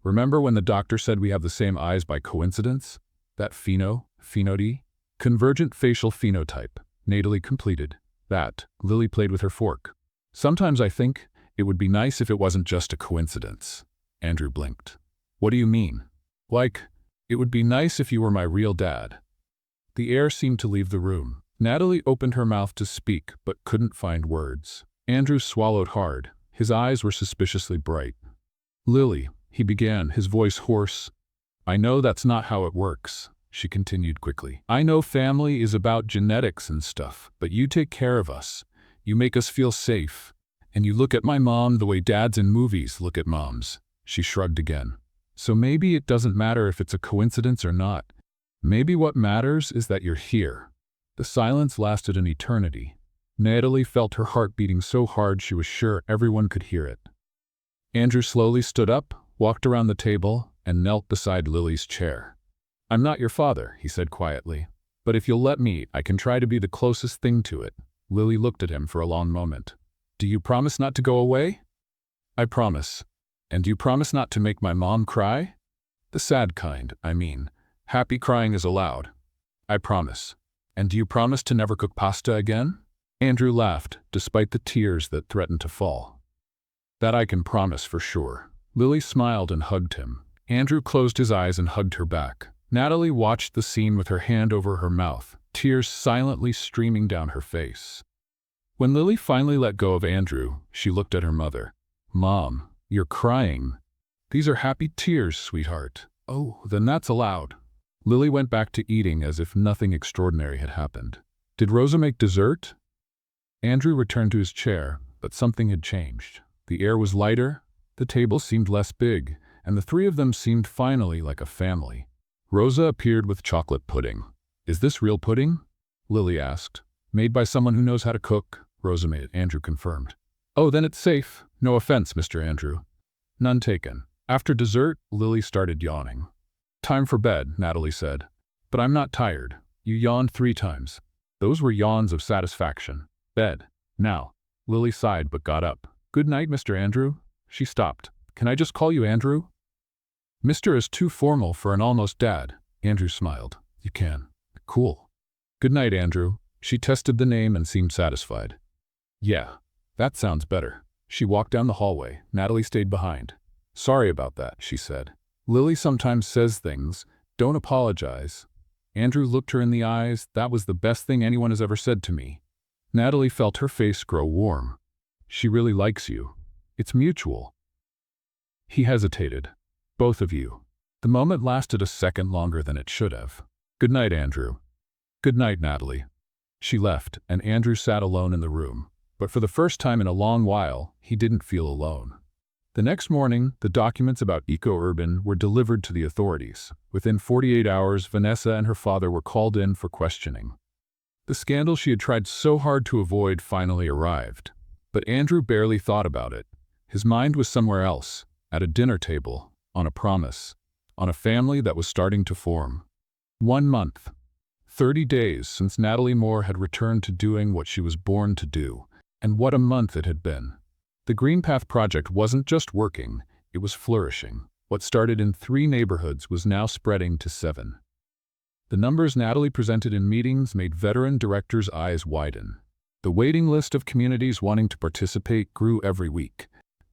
Remember when the doctor said we have the same eyes by coincidence? That phenody? Convergent facial phenotype. Natalie completed. That. Lily played with her fork. Sometimes I think it would be nice if it wasn't just a coincidence. Andrew blinked. What do you mean? Like, it would be nice if you were my real dad. The air seemed to leave the room. Natalie opened her mouth to speak, but couldn't find words. Andrew swallowed hard. His eyes were suspiciously bright. Lily, he began, his voice hoarse. I know that's not how it works, she continued quickly. I know family is about genetics and stuff, but you take care of us. You make us feel safe. And you look at my mom the way dads in movies look at moms. She shrugged again. So maybe it doesn't matter if it's a coincidence or not. Maybe what matters is that you're here. The silence lasted an eternity. Natalie felt her heart beating so hard she was sure everyone could hear it. Andrew slowly stood up, walked around the table, and knelt beside Lily's chair. I'm not your father, he said quietly. But if you'll let me, I can try to be the closest thing to it. Lily looked at him for a long moment. Do you promise not to go away? I promise. And do you promise not to make my mom cry? The sad kind, I mean. Happy crying is allowed. I promise. And do you promise to never cook pasta again? Andrew laughed, despite the tears that threatened to fall. That I can promise for sure. Lily smiled and hugged him. Andrew closed his eyes and hugged her back. Natalie watched the scene with her hand over her mouth, tears silently streaming down her face. When Lily finally let go of Andrew, she looked at her mother. Mom, you're crying. These are happy tears, sweetheart. Oh, then that's allowed. Lily went back to eating as if nothing extraordinary had happened. Did Rosa make dessert? Andrew returned to his chair, but something had changed. The air was lighter, the table seemed less big, and the three of them seemed finally like a family. Rosa appeared with chocolate pudding. Is this real pudding? Lily asked. Made by someone who knows how to cook, Rosa made it, Andrew confirmed. Oh, then it's safe. No offense, Mr. Andrew. None taken. After dessert, Lily started yawning. Time for bed, Natalie said. But I'm not tired. You yawned 3 times. Those were yawns of satisfaction. Bed. Now. Lily sighed but got up. Good night, Mr. Andrew. She stopped. Can I just call you Andrew? Mr. is too formal for an almost dad. Andrew smiled. You can. Cool. Good night, Andrew. She tested the name and seemed satisfied. Yeah, that sounds better. She walked down the hallway. Natalie stayed behind. Sorry about that, she said. Lily sometimes says things. Don't apologize. Andrew looked her in the eyes. That was the best thing anyone has ever said to me. Natalie felt her face grow warm. She really likes you. It's mutual. He hesitated. Both of you. The moment lasted a second longer than it should have. Good night, Andrew. Good night, Natalie. She left, and Andrew sat alone in the room. But for the first time in a long while, he didn't feel alone. The next morning, the documents about Eco-Urban were delivered to the authorities. Within 48 hours, Vanessa and her father were called in for questioning. The scandal she had tried so hard to avoid finally arrived. But Andrew barely thought about it. His mind was somewhere else, at a dinner table, on a promise, on a family that was starting to form. 1 month. 30 days since Natalie Moore had returned to doing what she was born to do. And what a month it had been. The Green Path Project wasn't just working, it was flourishing. What started in 3 neighborhoods was now spreading to 7. The numbers Natalie presented in meetings made veteran directors' eyes widen. The waiting list of communities wanting to participate grew every week.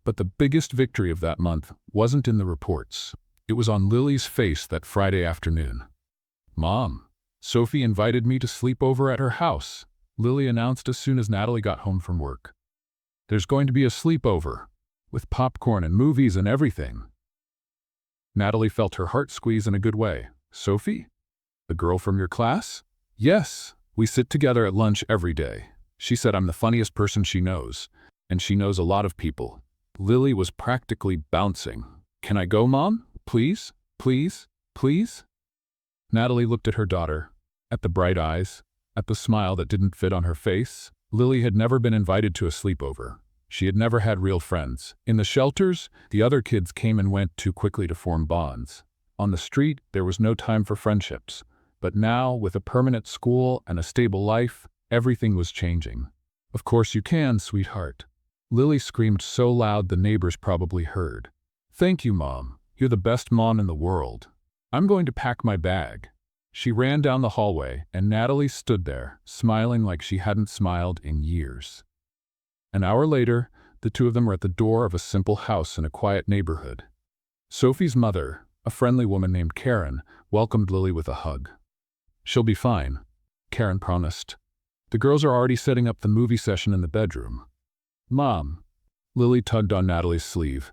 But the biggest victory of that month wasn't in the reports. It was on Lily's face that Friday afternoon. "Mom, Sophie invited me to sleep over at her house," Lily announced as soon as Natalie got home from work. "There's going to be a sleepover, with popcorn and movies and everything." Natalie felt her heart squeeze in a good way. "Sophie? The girl from your class?" "Yes, we sit together at lunch every day. She said I'm the funniest person she knows, and she knows a lot of people." Lily was practically bouncing. "Can I go, Mom? Please? Please? Please?" Natalie looked at her daughter, at the bright eyes, at the smile that didn't fit on her face. Lily had never been invited to a sleepover. She had never had real friends. In the shelters, the other kids came and went too quickly to form bonds. On the street, there was no time for friendships. But now, with a permanent school and a stable life, everything was changing. "Of course you can, sweetheart." Lily screamed so loud the neighbors probably heard. "Thank you, Mom. You're the best mom in the world. I'm going to pack my bag." She ran down the hallway, and Natalie stood there, smiling like she hadn't smiled in years. An hour later, the two of them were at the door of a simple house in a quiet neighborhood. Sophie's mother, a friendly woman named Karen, welcomed Lily with a hug. "She'll be fine," Karen promised. "The girls are already setting up the movie session in the bedroom." "Mom," Lily tugged on Natalie's sleeve,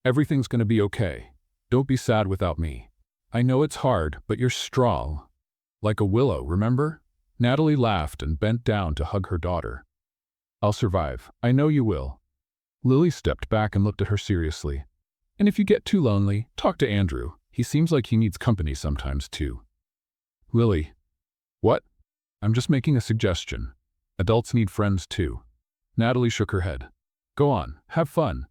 "everything's going to be okay. Don't be sad without me. I know it's hard, but you're strong. Like a willow, remember?" Natalie laughed and bent down to hug her daughter. "I'll survive. I know you will." Lily stepped back and looked at her seriously. "And if you get too lonely, talk to Andrew. He seems like he needs company sometimes, too." "Lily." "What?" "I'm just making a suggestion. Adults need friends, too." Natalie shook her head. "Go on. Have fun."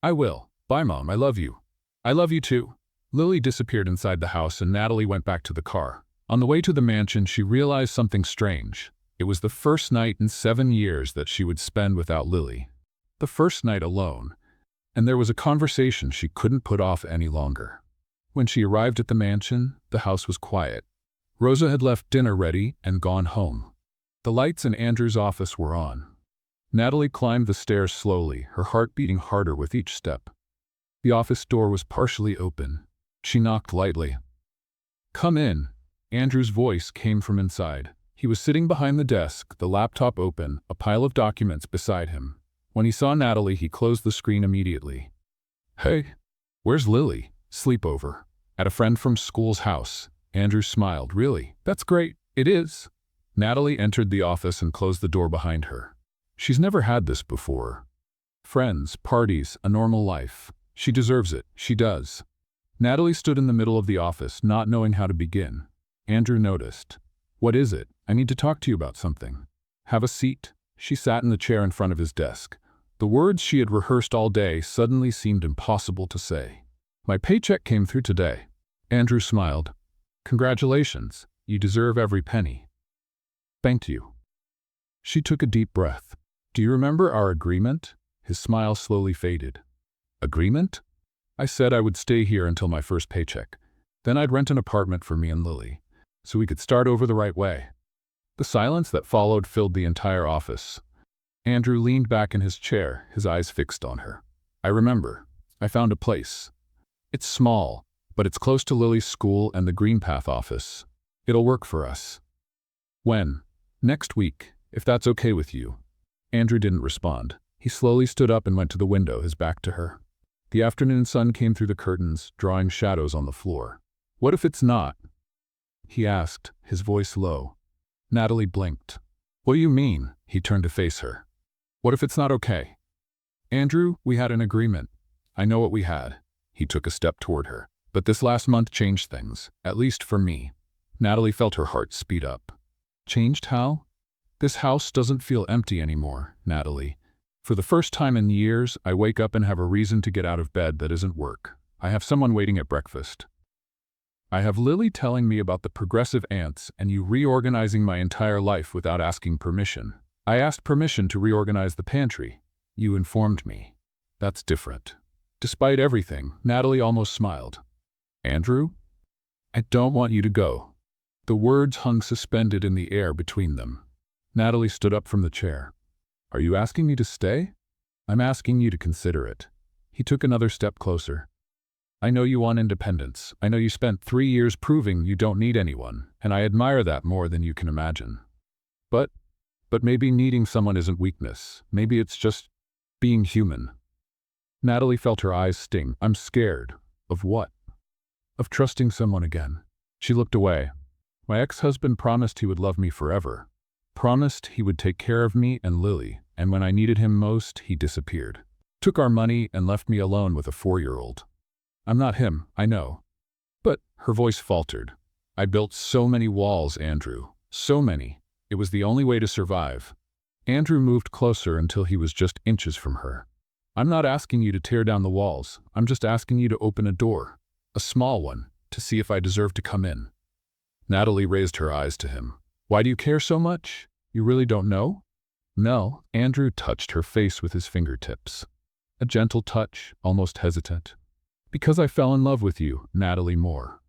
"I will. Bye, Mom. I love you." "I love you, too." Lily disappeared inside the house and Natalie went back to the car. On the way to the mansion, she realized something strange. It was the first night in 7 years that she would spend without Lily. The first night alone. And there was a conversation she couldn't put off any longer. When she arrived at the mansion, the house was quiet. Rosa had left dinner ready and gone home. The lights in Andrew's office were on. Natalie climbed the stairs slowly, her heart beating harder with each step. The office door was partially open. She knocked lightly. "Come in." Andrew's voice came from inside. He was sitting behind the desk, the laptop open, a pile of documents beside him. When he saw Natalie, he closed the screen immediately. "Hey, where's Lily?" "Sleepover. At a friend from school's house." Andrew smiled. "Really? That's great." "It is." Natalie entered the office and closed the door behind her. She's never had this before. Friends, parties, a normal life. She deserves it. She does. Natalie stood in the middle of the office, not knowing how to begin. Andrew noticed. "What is it? I need to talk to you about something." "Have a seat." She sat in the chair in front of his desk. The words she had rehearsed all day suddenly seemed impossible to say. "My paycheck came through today." Andrew smiled. "Congratulations. You deserve every penny." "Thank you." She took a deep breath. "Do you remember our agreement?" His smile slowly faded. "Agreement?" "I said I would stay here until my first paycheck. Then I'd rent an apartment for me and Lily, so we could start over the right way." The silence that followed filled the entire office. Andrew leaned back in his chair, his eyes fixed on her. "I remember. I found a place. It's small, but it's close to Lily's school and the Greenpath office. It'll work for us." "When?" "Next week, if that's okay with you." Andrew didn't respond. He slowly stood up and went to the window, his back to her. The afternoon sun came through the curtains, drawing shadows on the floor. "What if it's not?" he asked, his voice low. Natalie blinked. "What do you mean?" He turned to face her. "What if it's not okay?" "Andrew, we had an agreement." "I know what we had." He took a step toward her. "But this last month changed things, at least for me." Natalie felt her heart speed up. "Changed how?" "This house doesn't feel empty anymore, Natalie. For the first time in years, I wake up and have a reason to get out of bed that isn't work. I have someone waiting at breakfast. I have Lily telling me about the progressive ants and you reorganizing my entire life without asking permission. I asked permission to reorganize the pantry. You informed me. That's different." Despite everything, Natalie almost smiled. "Andrew? I don't want you to go." The words hung suspended in the air between them. Natalie stood up from the chair. "Are you asking me to stay?" "I'm asking you to consider it." He took another step closer. I know you want independence. I know you spent 3 years proving you don't need anyone, and I admire that more than you can imagine. But maybe needing someone isn't weakness. Maybe it's just being human. Natalie felt her eyes sting. I'm scared. Of what? Of trusting someone again. She looked away. My ex-husband promised he would love me forever. Promised he would take care of me and Lily, and when I needed him most, he disappeared. Took our money and left me alone with a 4-year-old. I'm not him, I know. But her voice faltered. I built so many walls, Andrew. So many. It was the only way to survive. Andrew moved closer until he was just inches from her. I'm not asking you to tear down the walls. I'm just asking you to open a door. A small one, to see if I deserve to come in. Natalie raised her eyes to him. Why do you care so much? You really don't know? No. Andrew touched her face with his fingertips. A gentle touch, almost hesitant. Because I fell in love with you, Natalie Moore.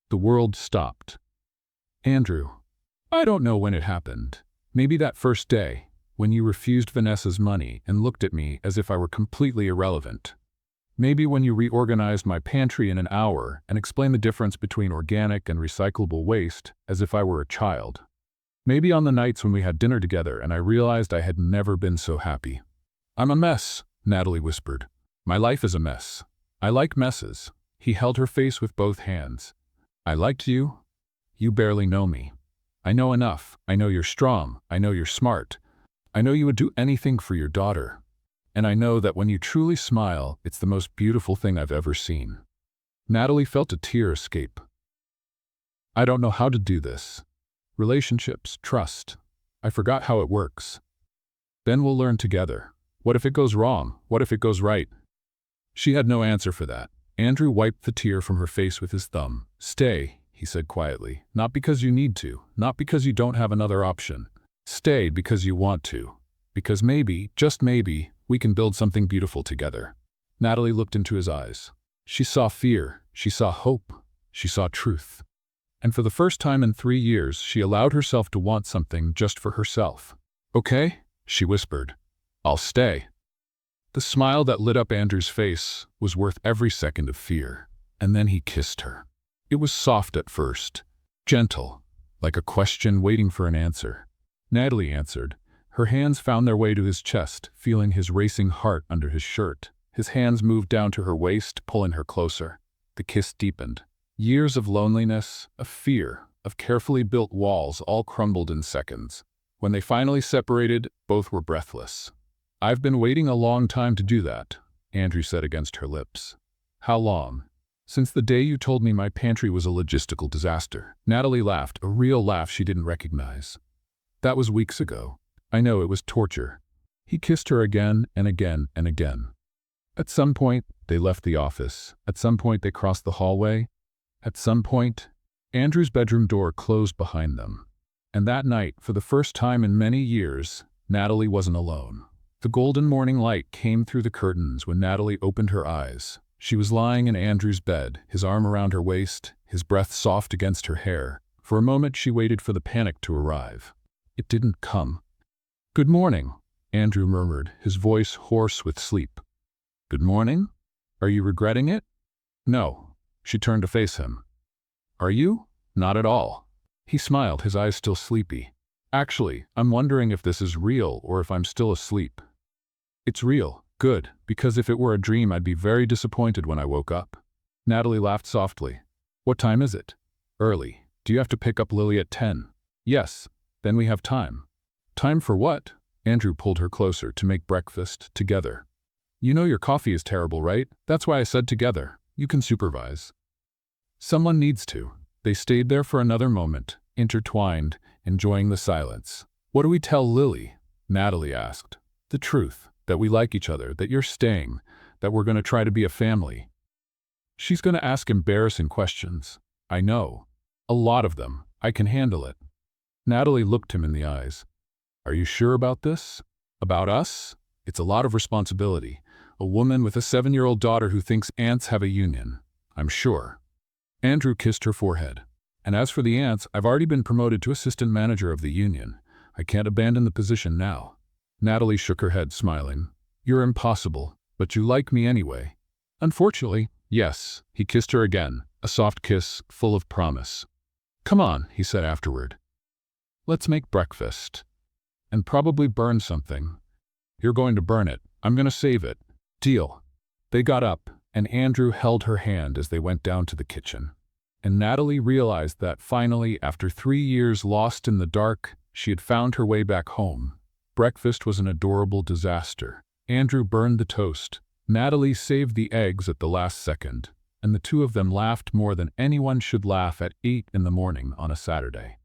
The world stopped. Andrew, I don't know when it happened. Maybe that first day, when you refused Vanessa's money and looked at me as if I were completely irrelevant. Maybe when you reorganized my pantry in an hour and explained the difference between organic and recyclable waste as if I were a child. Maybe on the nights when we had dinner together and I realized I had never been so happy. I'm a mess, Natalie whispered. My life is a mess. I like messes. He held her face with both hands. I liked you. You barely know me. I know enough. I know you're strong. I know you're smart. I know you would do anything for your daughter. And I know that when you truly smile, it's the most beautiful thing I've ever seen. Natalie felt a tear escape. I don't know how to do this. Relationships, trust. I forgot how it works. Then we'll learn together. What if it goes wrong? What if it goes right? She had no answer for that. Andrew wiped the tear from her face with his thumb. Stay, he said quietly. Not because you need to. Not because you don't have another option. Stay because you want to. Because maybe, just maybe, we can build something beautiful together. Natalie looked into his eyes. She saw fear. She saw hope. She saw truth. And for the first time in 3 years, she allowed herself to want something just for herself. Okay, she whispered. I'll stay. The smile that lit up Andrew's face was worth every second of fear. And then he kissed her. It was soft at first, gentle, like a question waiting for an answer. Natalie answered. Her hands found their way to his chest, feeling his racing heart under his shirt. His hands moved down to her waist, pulling her closer. The kiss deepened. Years of loneliness, of fear, of carefully built walls all crumbled in seconds. When they finally separated, both were breathless. I've been waiting a long time to do that, Andrew said against her lips. How long? Since the day you told me my pantry was a logistical disaster. Natalie laughed, a real laugh she didn't recognize. That was weeks ago. I know it was torture. He kissed her again and again and again. At some point, they left the office. At some point, they crossed the hallway. At some point, Andrew's bedroom door closed behind them. And that night, for the first time in many years, Natalie wasn't alone. The golden morning light came through the curtains when Natalie opened her eyes. She was lying in Andrew's bed, his arm around her waist, his breath soft against her hair. For a moment, she waited for the panic to arrive. It didn't come. Good morning, Andrew murmured, his voice hoarse with sleep. Good morning? Are you regretting it? No. She turned to face him. Are you? Not at all. He smiled, his eyes still sleepy. Actually, I'm wondering if this is real or if I'm still asleep. It's real. Good, because if it were a dream, I'd be very disappointed when I woke up. Natalie laughed softly. What time is it? Early. Do you have to pick up Lily at 10? Yes. Then we have time. Time for what? Andrew pulled her closer to make breakfast together. You know your coffee is terrible, right? That's why I said together. You can supervise. Someone needs to. They stayed there for another moment, intertwined, enjoying the silence. What do we tell Lily? Natalie asked. The truth. That we like each other, that you're staying, that we're going to try to be a family. She's going to ask embarrassing questions. I know. A lot of them. I can handle it. Natalie looked him in the eyes. Are you sure about this? About us? It's a lot of responsibility. A woman with a 7-year-old daughter who thinks ants have a union. I'm sure. Andrew kissed her forehead. And as for the ants, I've already been promoted to assistant manager of the union. I can't abandon the position now. Natalie shook her head, smiling. You're impossible, but you like me anyway. Unfortunately, yes. He kissed her again, a soft kiss full of promise. Come on, he said afterward. Let's make breakfast. And probably burn something. You're going to burn it. I'm going to save it. Deal. They got up, and Andrew held her hand as they went down to the kitchen. And Natalie realized that finally, after 3 years lost in the dark, she had found her way back home. Breakfast was an adorable disaster. Andrew burned the toast. Natalie saved the eggs at the last second, and the two of them laughed more than anyone should laugh at 8 in the morning on a Saturday.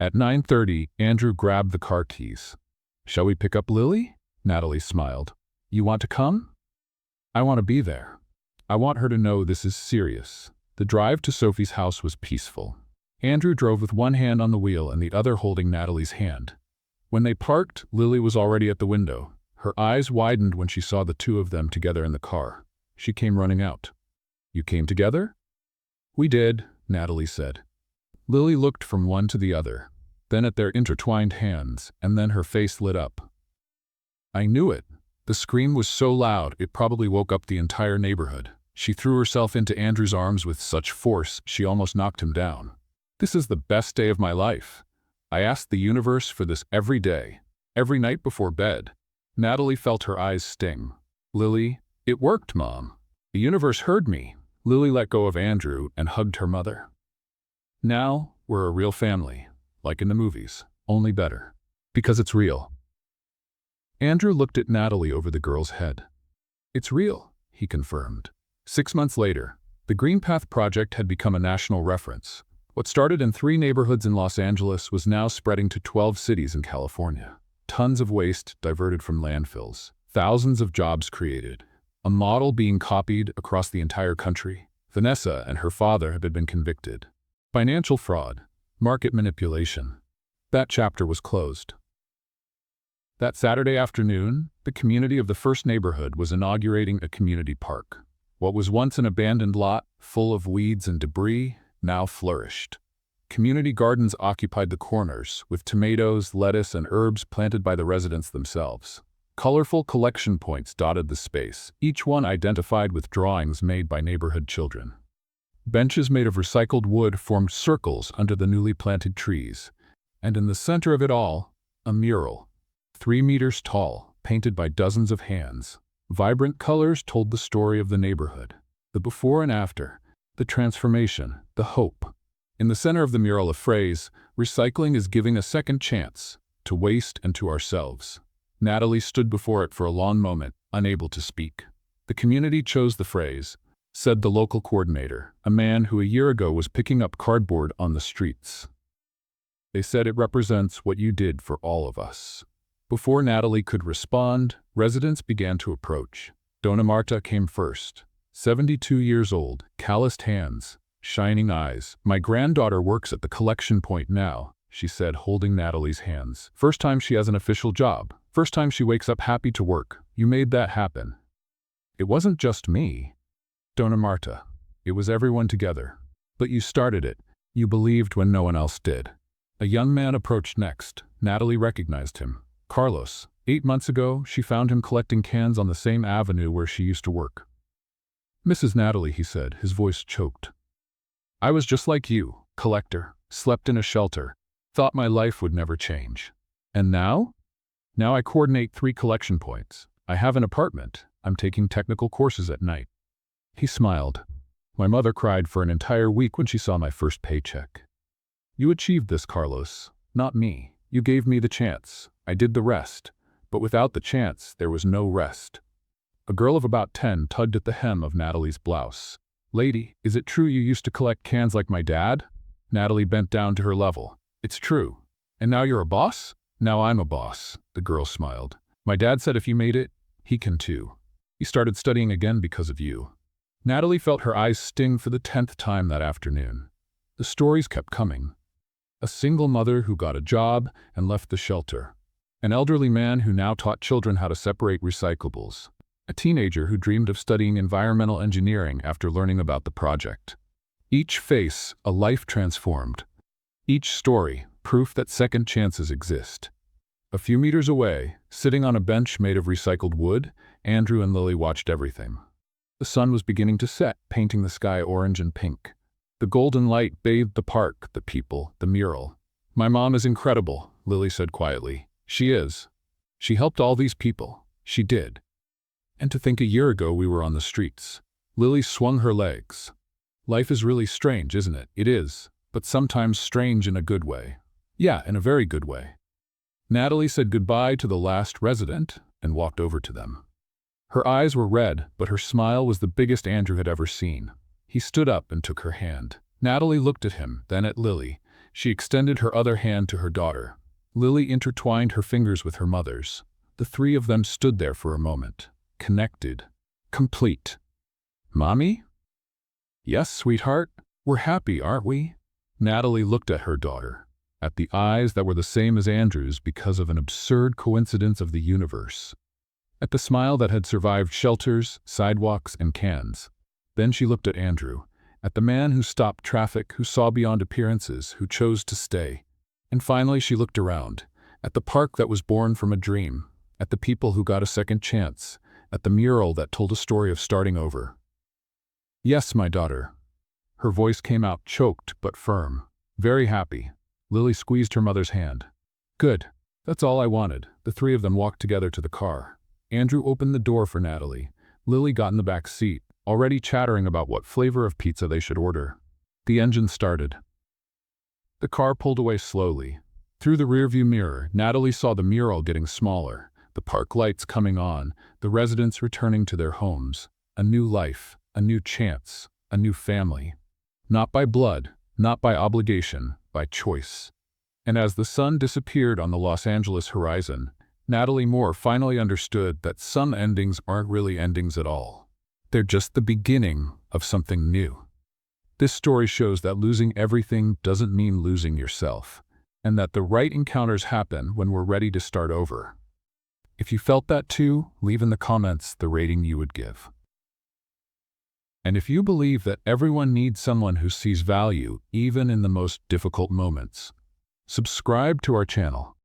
At 9:30, Andrew grabbed the car keys. Shall we pick up Lily? Natalie smiled. You want to come? I want to be there. I want her to know this is serious. The drive to Sophie's house was peaceful. Andrew drove with one hand on the wheel and the other holding Natalie's hand. When they parked, Lily was already at the window. Her eyes widened when she saw the two of them together in the car. She came running out. You came together? We did, Natalie said. Lily looked from one to the other, then at their intertwined hands, and then her face lit up. I knew it. The scream was so loud it probably woke up the entire neighborhood. She threw herself into Andrew's arms with such force she almost knocked him down. This is the best day of my life. I asked the universe for this every day, every night before bed. Natalie felt her eyes sting. Lily, it worked, Mom. The universe heard me. Lily let go of Andrew and hugged her mother. Now, we're a real family, like in the movies, only better. Because it's real. Andrew looked at Natalie over the girl's head. It's real, he confirmed. 6 months later, the Green Path Project had become a national reference. What started in 3 neighborhoods in Los Angeles was now spreading to 12 cities in California. Tons of waste diverted from landfills. Thousands of jobs created. A model being copied across the entire country. Vanessa and her father had been convicted. Financial fraud. Market manipulation. That chapter was closed. That Saturday afternoon, the community of the first neighborhood was inaugurating a community park. What was once an abandoned lot, full of weeds and debris, now flourished. Community gardens occupied the corners, with tomatoes, lettuce, and herbs planted by the residents themselves. Colorful collection points dotted the space, each one identified with drawings made by neighborhood children. Benches made of recycled wood formed circles under the newly planted trees, and in the center of it all, a mural, 3 meters tall, painted by dozens of hands. Vibrant colors told the story of the neighborhood, the before and after, the transformation, the hope. In the center of the mural, a phrase, recycling is giving a second chance, to waste and to ourselves. Natalie stood before it for a long moment, unable to speak. The community chose the phrase, said the local coordinator, a man who a year ago was picking up cardboard on the streets. They said it represents what you did for all of us. Before Natalie could respond, residents began to approach. Donna Marta came first. 72 years old, calloused hands, shining eyes. My granddaughter works at the collection point now, she said, holding Natalie's hands. First time she has an official job. First time she wakes up happy to work. You made that happen. It wasn't just me, Donna Marta. It was everyone together. But you started it. You believed when no one else did. A young man approached next. Natalie recognized him. Carlos. 8 months ago, she found him collecting cans on the same avenue where she used to work. Mrs. Natalie, he said, his voice choked. I was just like you, collector, slept in a shelter, thought my life would never change. And now? Now I coordinate 3 collection points. I have an apartment. I'm taking technical courses at night. He smiled. My mother cried for an entire week when she saw my first paycheck. You achieved this, Carlos, not me. You gave me the chance. I did the rest. But without the chance, there was no rest. A girl of about 10 tugged at the hem of Natalie's blouse. Lady, is it true you used to collect cans like my dad? Natalie bent down to her level. It's true. And now you're a boss? Now I'm a boss, the girl smiled. My dad said if you made it, he can too. He started studying again because of you. Natalie felt her eyes sting for the 10th time that afternoon. The stories kept coming. A single mother who got a job and left the shelter. An elderly man who now taught children how to separate recyclables. A teenager who dreamed of studying environmental engineering after learning about the project. Each face, a life transformed. Each story, proof that second chances exist. A few meters away, sitting on a bench made of recycled wood, Andrew and Lily watched everything. The sun was beginning to set, painting the sky orange and pink. The golden light bathed the park, the people, the mural. "My mom is incredible," Lily said quietly. "She is. She helped all these people. She did. And to think a year ago we were on the streets." Lily swung her legs. "Life is really strange, isn't it?" "It is, but sometimes strange in a good way." "Yeah, in a very good way." Natalie said goodbye to the last resident and walked over to them. Her eyes were red, but her smile was the biggest Andrew had ever seen. He stood up and took her hand. Natalie looked at him, then at Lily. She extended her other hand to her daughter. Lily intertwined her fingers with her mother's. The three of them stood there for a moment, connected, complete. "Mommy?" "Yes, sweetheart. We're happy, aren't we?" Natalie looked at her daughter, at the eyes that were the same as Andrew's because of an absurd coincidence of the universe, at the smile that had survived shelters, sidewalks, and cans. Then she looked at Andrew, at the man who stopped traffic, who saw beyond appearances, who chose to stay. And finally she looked around, at the park that was born from a dream, at the people who got a second chance, at the mural that told a story of starting over. "Yes, my daughter." Her voice came out choked but firm. "Very happy." Lily squeezed her mother's hand. "Good. That's all I wanted." The three of them walked together to the car. Andrew opened the door for Natalie. Lily got in the back seat, already chattering about what flavor of pizza they should order. The engine started. The car pulled away slowly. Through the rearview mirror, Natalie saw the mural getting smaller, the park lights coming on, the residents returning to their homes. A new life, a new chance, a new family. Not by blood, not by obligation, by choice. And as the sun disappeared on the Los Angeles horizon, Natalie Moore finally understood that some endings aren't really endings at all. They're just the beginning of something new. This story shows that losing everything doesn't mean losing yourself, and that the right encounters happen when we're ready to start over. If you felt that too, leave in the comments the rating you would give. And if you believe that everyone needs someone who sees value even in the most difficult moments, subscribe to our channel.